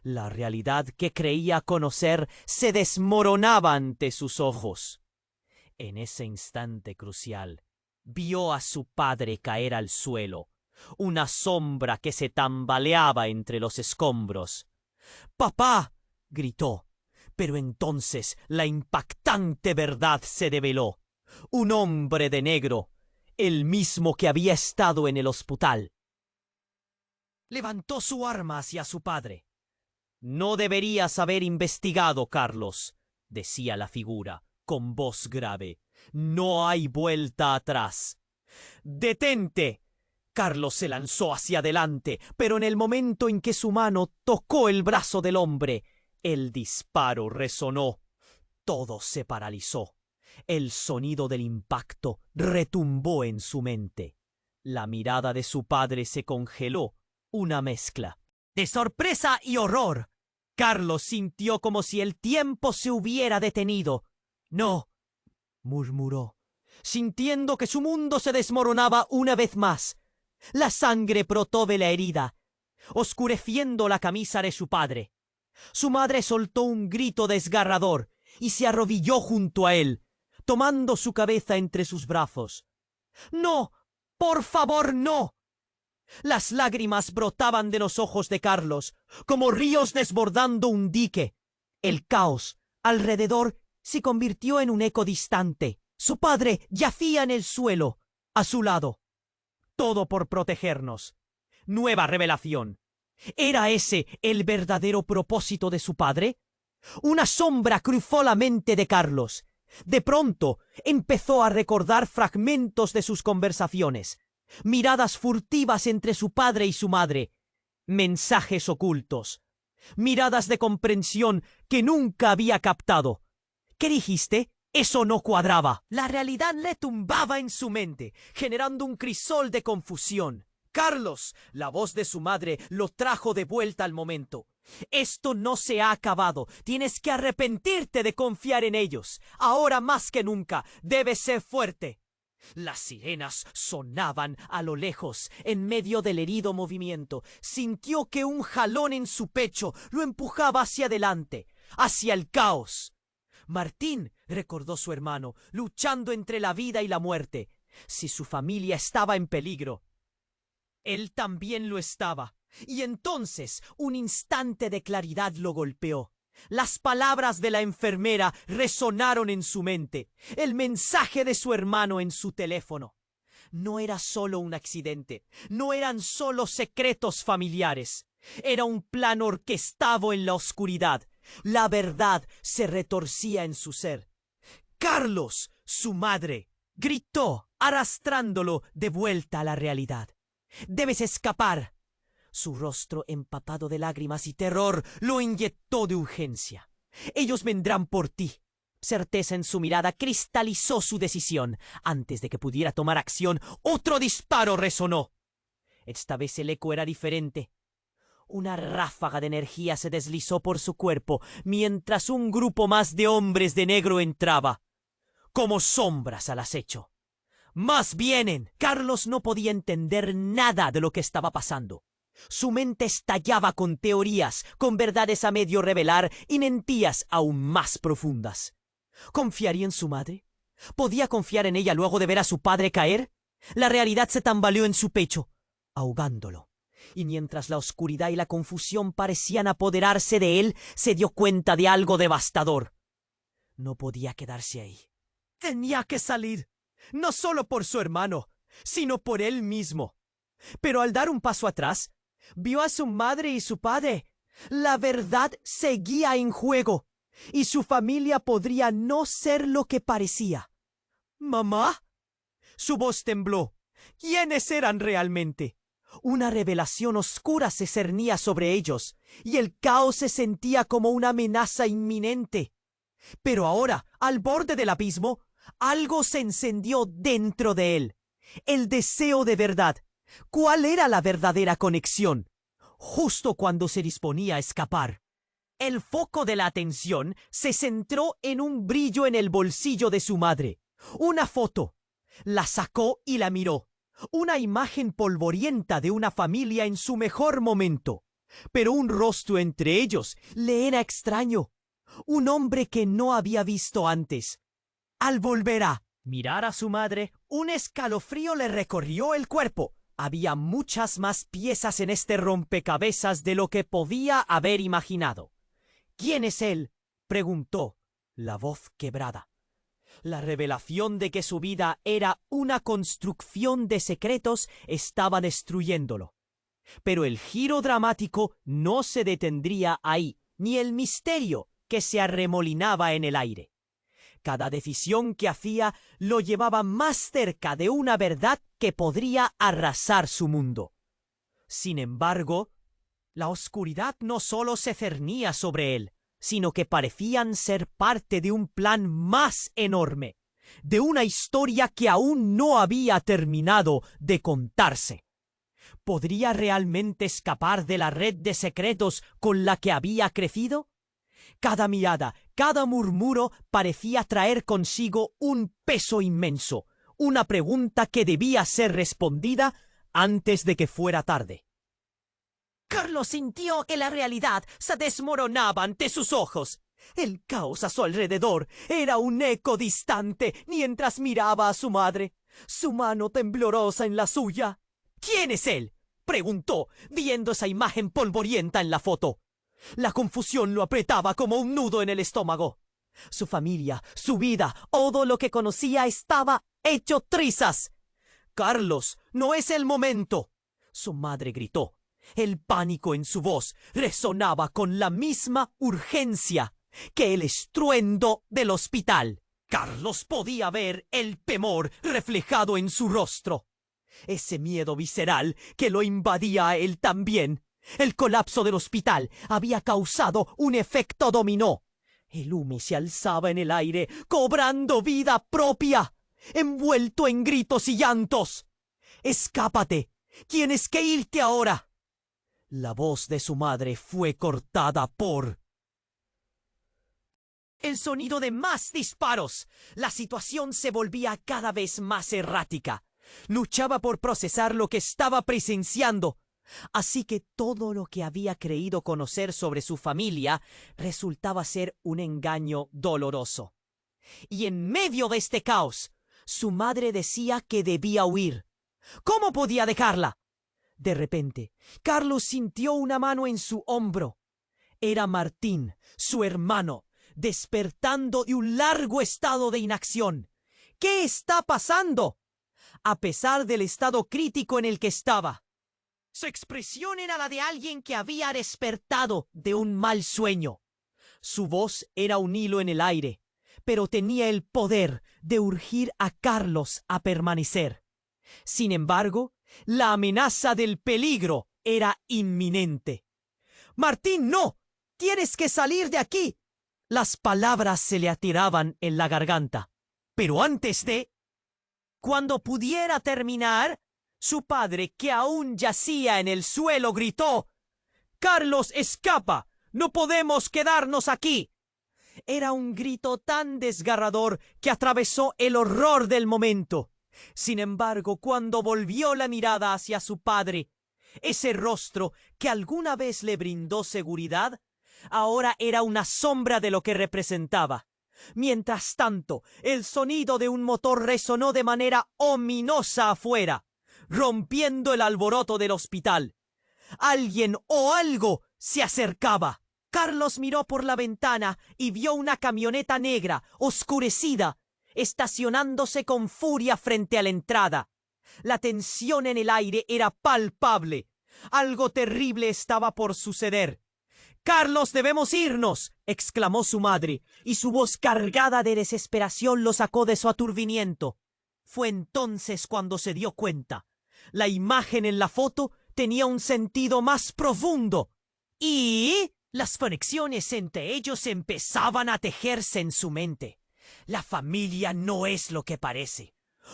La realidad que creía conocer se desmoronaba ante sus ojos. En ese instante crucial, vio a su padre caer al suelo, una sombra que se tambaleaba entre los escombros. ¡Papá!, gritó, pero entonces la impactante verdad se develó. Un hombre de negro, el mismo que había estado en el hospital. Levantó su arma hacia su padre. No deberías haber investigado, Carlos, decía la figura, con voz grave. No hay vuelta atrás. ¡Detente! Carlos se lanzó hacia adelante, pero en el momento en que su mano tocó el brazo del hombre, el disparo resonó. Todo se paralizó. El sonido del impacto retumbó en su mente. La mirada de su padre se congeló, una mezcla de sorpresa y horror. Carlos sintió como si el tiempo se hubiera detenido. «No», murmuró, sintiendo que su mundo se desmoronaba una vez más. La sangre brotó de la herida, oscureciendo la camisa de su padre. Su madre soltó un grito desgarrador y se arrodilló junto a él, tomando su cabeza entre sus brazos. «¡No! ¡Por favor, no!». Las lágrimas brotaban de los ojos de Carlos, como ríos desbordando un dique. El caos alrededor se convirtió en un eco distante. Su padre yacía en el suelo, a su lado. Todo por protegernos. Nueva revelación. ¿Era ese el verdadero propósito de su padre? Una sombra cruzó la mente de Carlos. De pronto empezó a recordar fragmentos de sus conversaciones. Miradas furtivas entre su padre y su madre, mensajes ocultos, miradas de comprensión que nunca había captado. ¿Qué dijiste? Eso no cuadraba. La realidad le tumbaba en su mente, generando un crisol de confusión. «Carlos», la voz de su madre lo trajo de vuelta al momento. «Esto no se ha acabado. Tienes que arrepentirte de confiar en ellos. Ahora más que nunca, debes ser fuerte». Las sirenas sonaban a lo lejos. En medio del herido movimiento, sintió que un jalón en su pecho lo empujaba hacia adelante, hacia el caos. Martín, recordó su hermano, luchando entre la vida y la muerte. Si su familia estaba en peligro, él también lo estaba. Y entonces un instante de claridad lo golpeó. Las palabras de la enfermera resonaron en su mente. El mensaje de su hermano en su teléfono. No era solo un accidente. No eran solo secretos familiares. Era un plan orquestado en la oscuridad. La verdad se retorcía en su ser. Carlos, su madre, gritó, arrastrándolo de vuelta a la realidad. «Debes escapar». Su rostro empapado de lágrimas y terror lo inyectó de urgencia. «Ellos vendrán por ti». Certeza en su mirada cristalizó su decisión. Antes de que pudiera tomar acción, otro disparo resonó. Esta vez el eco era diferente. Una ráfaga de energía se deslizó por su cuerpo mientras un grupo más de hombres de negro entraba, como sombras al acecho. ¡Más vienen! Carlos no podía entender nada de lo que estaba pasando. Su mente estallaba con teorías, con verdades a medio revelar y mentiras aún más profundas. ¿Confiaría en su madre? ¿Podía confiar en ella luego de ver a su padre caer? La realidad se tambaleó en su pecho, ahogándolo. Y mientras la oscuridad y la confusión parecían apoderarse de él, se dio cuenta de algo devastador. No podía quedarse ahí. Tenía que salir, no solo por su hermano, sino por él mismo. Pero al dar un paso atrás, vio a su madre y su padre. La verdad seguía en juego, y su familia podría no ser lo que parecía. ¿Mamá? Su voz tembló. ¿Quiénes eran realmente? Una revelación oscura se cernía sobre ellos, y el caos se sentía como una amenaza inminente. Pero ahora, al borde del abismo, algo se encendió dentro de él. El deseo de verdad. ¿Cuál era la verdadera conexión? Justo cuando se disponía a escapar. El foco de la atención se centró en un brillo en el bolsillo de su madre. Una foto. La sacó y la miró. Una imagen polvorienta de una familia en su mejor momento. Pero un rostro entre ellos le era extraño. Un hombre que no había visto antes. Al volver a mirar a su madre, un escalofrío le recorrió el cuerpo. Había muchas más piezas en este rompecabezas de lo que podía haber imaginado. «¿Quién es él?», preguntó, la voz quebrada. La revelación de que su vida era una construcción de secretos estaba destruyéndolo. Pero el giro dramático no se detendría ahí, ni el misterio que se arremolinaba en el aire. Cada decisión que hacía lo llevaba más cerca de una verdad que podría arrasar su mundo. Sin embargo, la oscuridad no solo se cernía sobre él, sino que parecían ser parte de un plan más enorme, de una historia que aún no había terminado de contarse. ¿Podría realmente escapar de la red de secretos con la que había crecido? Cada mirada, cada murmuro parecía traer consigo un peso inmenso, una pregunta que debía ser respondida antes de que fuera tarde. Carlos sintió que la realidad se desmoronaba ante sus ojos. El caos a su alrededor era un eco distante mientras miraba a su madre, su mano temblorosa en la suya. «¿Quién es él?», preguntó, viendo esa imagen polvorienta en la foto. La confusión lo apretaba como un nudo en el estómago. Su familia, su vida, todo lo que conocía estaba hecho trizas. «Carlos, no es el momento», su madre gritó. El pánico en su voz resonaba con la misma urgencia que el estruendo del hospital. Carlos podía ver el temor reflejado en su rostro. Ese miedo visceral que lo invadía a él también. El colapso del hospital había causado un efecto dominó. El humo se alzaba en el aire, cobrando vida propia, envuelto en gritos y llantos. «Escápate. Tienes que irte ahora». La voz de su madre fue cortada por El sonido de más disparos. La situación se volvía cada vez más errática. Luchaba por procesar lo que estaba presenciando. Así que todo lo que había creído conocer sobre su familia resultaba ser un engaño doloroso. Y en medio de este caos, su madre decía que debía huir. ¿Cómo podía dejarla? De repente, Carlos sintió una mano en su hombro. Era Martín, su hermano, despertando de un largo estado de inacción. ¿Qué está pasando? A pesar del estado crítico en el que estaba, su expresión era la de alguien que había despertado de un mal sueño. Su voz era un hilo en el aire, pero tenía el poder de urgir a Carlos a permanecer. Sin embargo, la amenaza del peligro era inminente. «Martín, no. Tienes que salir de aquí». Las palabras se le atiraban en la garganta. Pero antes de... Cuando pudiera terminar, su padre, que aún yacía en el suelo, gritó: «¡Carlos, escapa! ¡No podemos quedarnos aquí!». Era un grito tan desgarrador que atravesó el horror del momento. Sin embargo, cuando volvió la mirada hacia su padre, ese rostro que alguna vez le brindó seguridad, ahora era una sombra de lo que representaba. Mientras tanto, el sonido de un motor resonó de manera ominosa afuera, rompiendo el alboroto del hospital. Alguien o algo se acercaba. Carlos miró por la ventana y vio una camioneta negra, oscurecida, estacionándose con furia frente a la entrada. La tensión en el aire era palpable. Algo terrible estaba por suceder. «¡Carlos, debemos irnos!», exclamó su madre, y su voz cargada de desesperación lo sacó de su aturdimiento. Fue entonces cuando se dio cuenta. La imagen en la foto tenía un sentido más profundo. Y las conexiones entre ellos empezaban a tejerse en su mente. «La familia no es lo que parece»,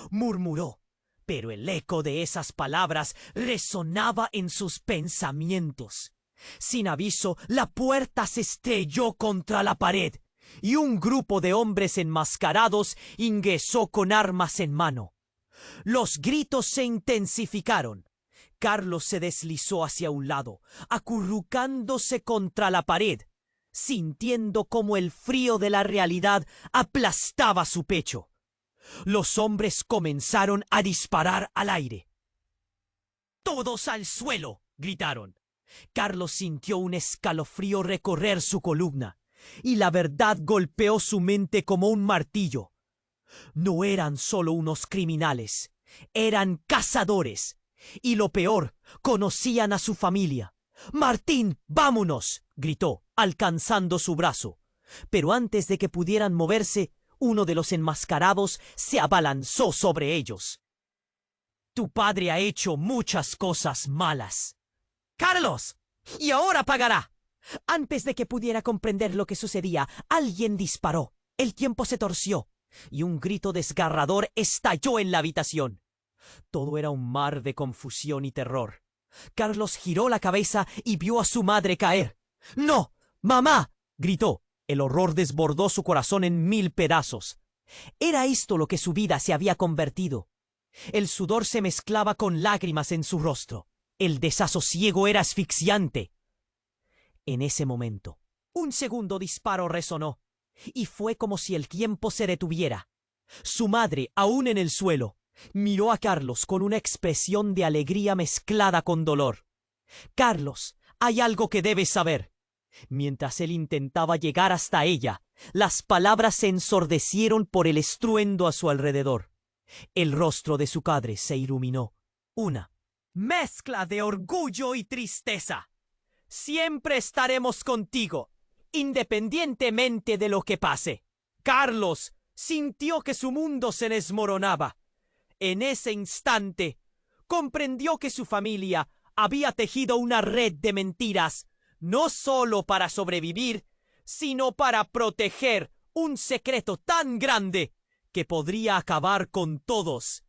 murmuró, pero el eco de esas palabras resonaba en sus pensamientos. Sin aviso, la puerta se estrelló contra la pared y un grupo de hombres enmascarados ingresó con armas en mano. Los gritos se intensificaron. Carlos se deslizó hacia un lado, acurrucándose contra la pared, sintiendo cómo el frío de la realidad aplastaba su pecho. Los hombres comenzaron a disparar al aire. «¡Todos al suelo!», gritaron. Carlos sintió un escalofrío recorrer su columna, y la verdad golpeó su mente como un martillo. No eran solo unos criminales, eran cazadores. Y lo peor, conocían a su familia. «Martín, vámonos», gritó, alcanzando su brazo. Pero antes de que pudieran moverse, uno de los enmascarados se abalanzó sobre ellos. «Tu padre ha hecho muchas cosas malas, Carlos, y ahora pagará». Antes de que pudiera comprender lo que sucedía, alguien disparó. El tiempo se torció y un grito desgarrador estalló en la habitación. Todo era un mar de confusión y terror. Carlos giró la cabeza y vio a su madre caer. «¡No! ¡Mamá!», gritó. El horror desbordó su corazón en 1000 pedazos. Era esto lo que su vida se había convertido. El sudor se mezclaba con lágrimas en su rostro. El desasosiego era asfixiante. En ese momento, un segundo disparo resonó, y fue como si el tiempo se detuviera. Su madre, aún en el suelo, miró a Carlos con una expresión de alegría mezclada con dolor. «Carlos, hay algo que debes saber». Mientras él intentaba llegar hasta ella, las palabras se ensordecieron por el estruendo a su alrededor. El rostro de su padre se iluminó. Una mezcla de orgullo y tristeza. «Siempre estaremos contigo, independientemente de lo que pase». Carlos sintió que su mundo se desmoronaba. En ese instante, comprendió que su familia había tejido una red de mentiras, no solo para sobrevivir, sino para proteger un secreto tan grande que podría acabar con todos.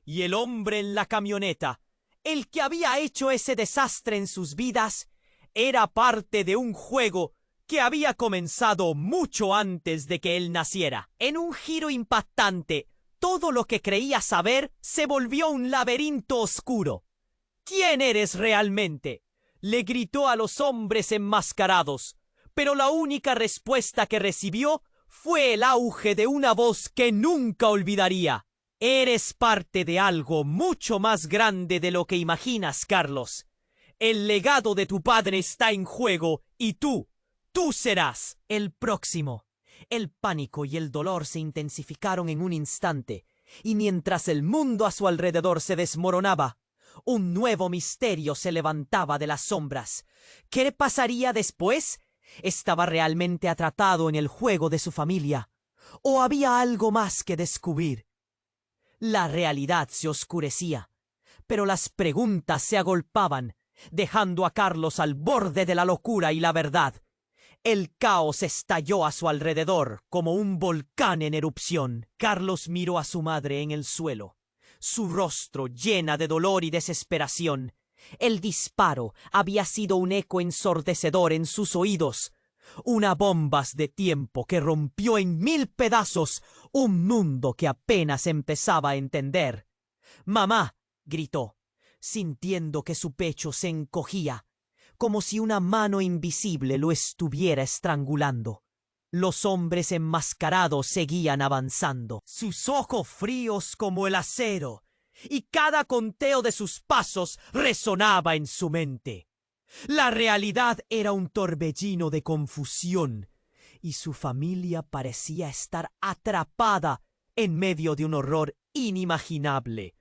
Y el hombre en la camioneta, el que había hecho ese desastre en sus vidas, era parte de un juego que había comenzado mucho antes de que él naciera. En un giro impactante, todo lo que creía saber se volvió un laberinto oscuro. ¿Quién eres realmente?, le gritó a los hombres enmascarados, pero la única respuesta que recibió fue el auge de una voz que nunca olvidaría. Eres parte de algo mucho más grande de lo que imaginas, Carlos. El legado de tu padre está en juego y tú serás el próximo. El pánico y el dolor se intensificaron en un instante, y mientras el mundo a su alrededor se desmoronaba, un nuevo misterio se levantaba de las sombras. ¿Qué pasaría después? ¿Estaba realmente atrapado en el juego de su familia? ¿O había algo más que descubrir? La realidad se oscurecía, pero las preguntas se agolpaban, dejando a Carlos al borde de la locura y la verdad. El caos estalló a su alrededor como un volcán en erupción. Carlos miró a su madre en el suelo, su rostro llena de dolor y desesperación. El disparo había sido un eco ensordecedor en sus oídos, una bomba de tiempo que rompió en 1000 pedazos un mundo que apenas empezaba a entender. «¡Mamá!», gritó, sintiendo que su pecho se encogía, como si una mano invisible lo estuviera estrangulando. Los hombres enmascarados seguían avanzando, sus ojos fríos como el acero, y cada conteo de sus pasos resonaba en su mente. La realidad era un torbellino de confusión, y su familia parecía estar atrapada en medio de un horror inimaginable.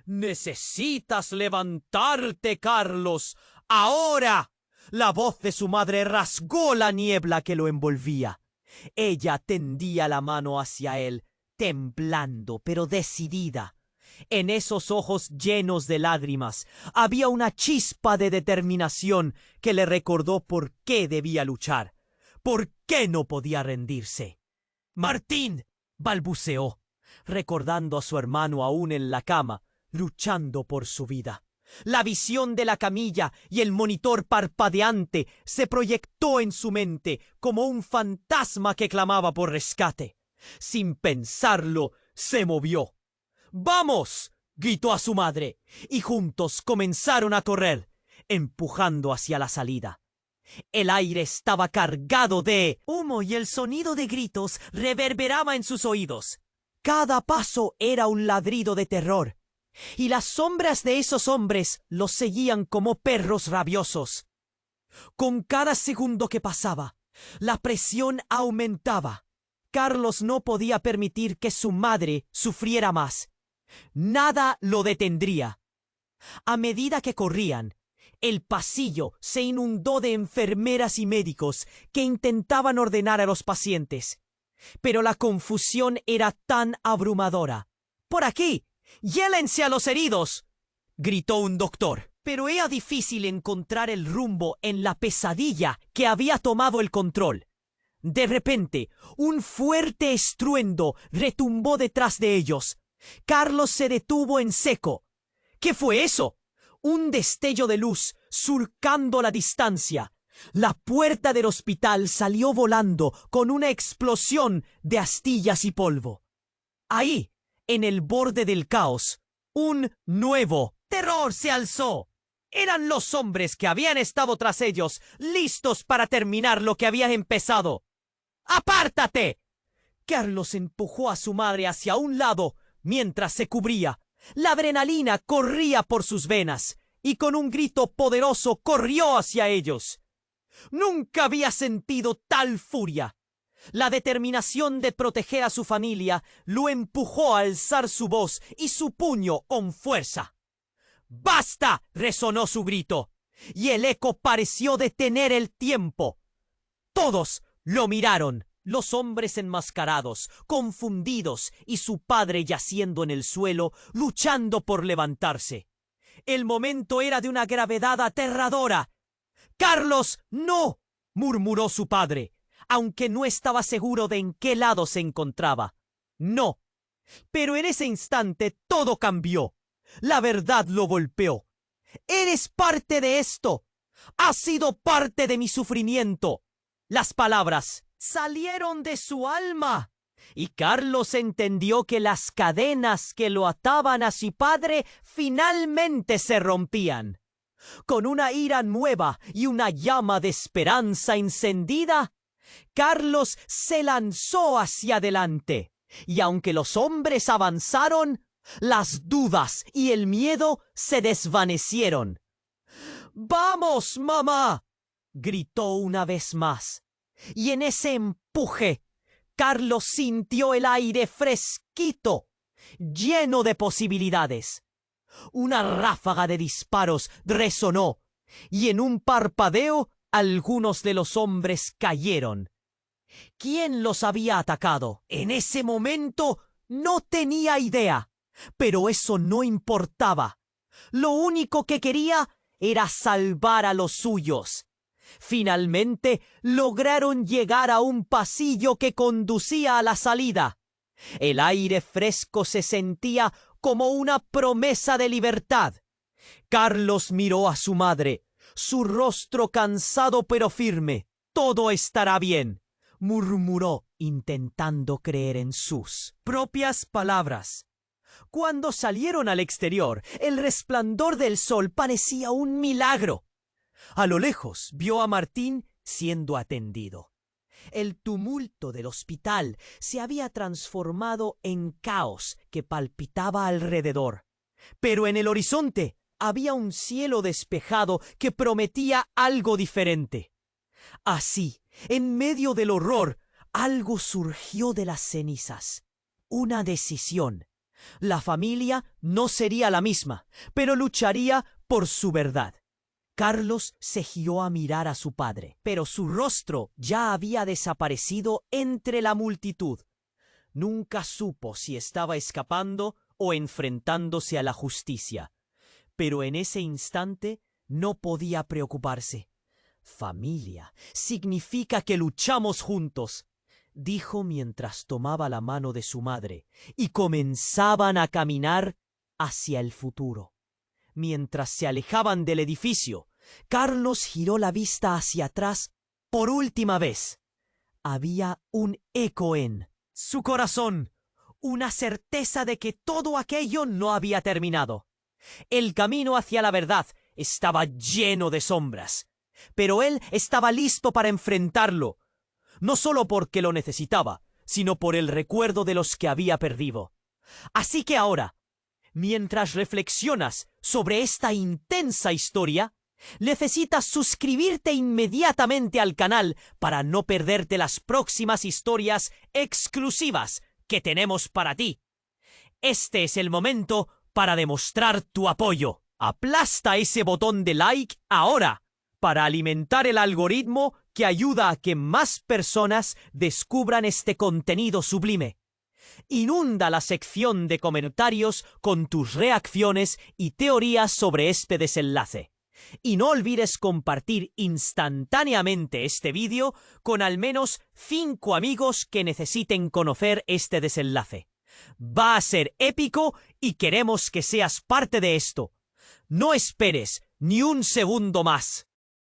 «¡Necesitas levantarte, Carlos! ¡Ahora!». La voz de su madre rasgó la niebla que lo envolvía. Ella tendía la mano hacia él, temblando pero decidida. En esos ojos llenos de lágrimas había una chispa de determinación que le recordó por qué debía luchar, por qué no podía rendirse. «¡Martín!», balbuceó, recordando a su hermano aún en la cama, luchando por su vida. La visión de la camilla y el monitor parpadeante se proyectó en su mente como un fantasma que clamaba por rescate. Sin pensarlo, se movió. «¡Vamos!», gritó a su madre, y juntos comenzaron a correr, empujando hacia la salida. El aire estaba cargado de humo y el sonido de gritos reverberaba en sus oídos. Cada paso era un ladrido de terror, y las sombras de esos hombres los seguían como perros rabiosos. Con cada segundo que pasaba, la presión aumentaba. Carlos no podía permitir que su madre sufriera más. Nada lo detendría. A medida que corrían, el pasillo se inundó de enfermeras y médicos que intentaban ordenar a los pacientes. Pero la confusión era tan abrumadora. «¡Por aquí! ¡Llévense a los heridos!», gritó un doctor. Pero era difícil encontrar el rumbo en la pesadilla que había tomado el control. De repente, un fuerte estruendo retumbó detrás de ellos. Carlos se detuvo en seco. ¿Qué fue eso? Un destello de luz surcando la distancia. La puerta del hospital salió volando con una explosión de astillas y polvo. Ahí, en el borde del caos, un nuevo terror se alzó. Eran los hombres que habían estado tras ellos, listos para terminar lo que habían empezado. «¡Apártate!». Carlos empujó a su madre hacia un lado mientras se cubría. La adrenalina corría por sus venas y con un grito poderoso corrió hacia ellos. Nunca había sentido tal furia. La determinación de proteger a su familia lo empujó a alzar su voz y su puño con fuerza. «¡Basta!», resonó su grito, y el eco pareció detener el tiempo. Todos lo miraron, los hombres enmascarados, confundidos, y su padre yaciendo en el suelo, luchando por levantarse. El momento era de una gravedad aterradora. «¡Carlos, no!», murmuró su padre, aunque no estaba seguro de en qué lado se encontraba. «No». Pero en ese instante todo cambió. La verdad lo golpeó. «Eres parte de esto. Has sido parte de mi sufrimiento». Las palabras salieron de su alma. Y Carlos entendió que las cadenas que lo ataban a su padre finalmente se rompían. Con una ira nueva y una llama de esperanza encendida, Carlos se lanzó hacia adelante. Y aunque los hombres avanzaron, las dudas y el miedo se desvanecieron. ¡Vamos, mamá!, gritó una vez más. Y en ese empuje, Carlos sintió el aire fresquito, lleno de posibilidades. Una ráfaga de disparos resonó, y en un parpadeo algunos de los hombres cayeron. ¿Quién los había atacado? En ese momento no tenía idea, pero eso no importaba. Lo único que quería era salvar a los suyos. Finalmente lograron llegar a un pasillo que conducía a la salida. El aire fresco se sentía como una promesa de libertad. Carlos miró a su madre, su rostro cansado pero firme. «Todo estará bien», murmuró, intentando creer en sus propias palabras. Cuando salieron al exterior, el resplandor del sol parecía un milagro. A lo lejos vio a Martín siendo atendido. El tumulto del hospital se había transformado en caos que palpitaba alrededor. Pero en el horizonte había un cielo despejado que prometía algo diferente. Así, en medio del horror, algo surgió de las cenizas. Una decisión. La familia no sería la misma, pero lucharía por su verdad. Carlos se giró a mirar a su padre, pero su rostro ya había desaparecido entre la multitud. Nunca supo si estaba escapando o enfrentándose a la justicia, pero en ese instante no podía preocuparse. «Familia significa que luchamos juntos», dijo mientras tomaba la mano de su madre, y comenzaban a caminar hacia el futuro. Mientras se alejaban del edificio, Carlos giró la vista hacia atrás por última vez. Había un eco en su corazón, una certeza de que todo aquello no había terminado. El camino hacia la verdad estaba lleno de sombras, pero él estaba listo para enfrentarlo, no solo porque lo necesitaba, sino por el recuerdo de los que había perdido. Así que ahora, mientras reflexionas sobre esta intensa historia, necesitas suscribirte inmediatamente al canal para no perderte las próximas historias exclusivas que tenemos para ti. Este es el momento para demostrar tu apoyo. Aplasta ese botón de like ahora para alimentar el algoritmo que ayuda a que más personas descubran este contenido sublime. Inunda la sección de comentarios con tus reacciones y teorías sobre este desenlace. Y no olvides compartir instantáneamente este vídeo con al menos 5 amigos que necesiten conocer este desenlace. Va a ser épico y queremos que seas parte de esto. No esperes ni un segundo más.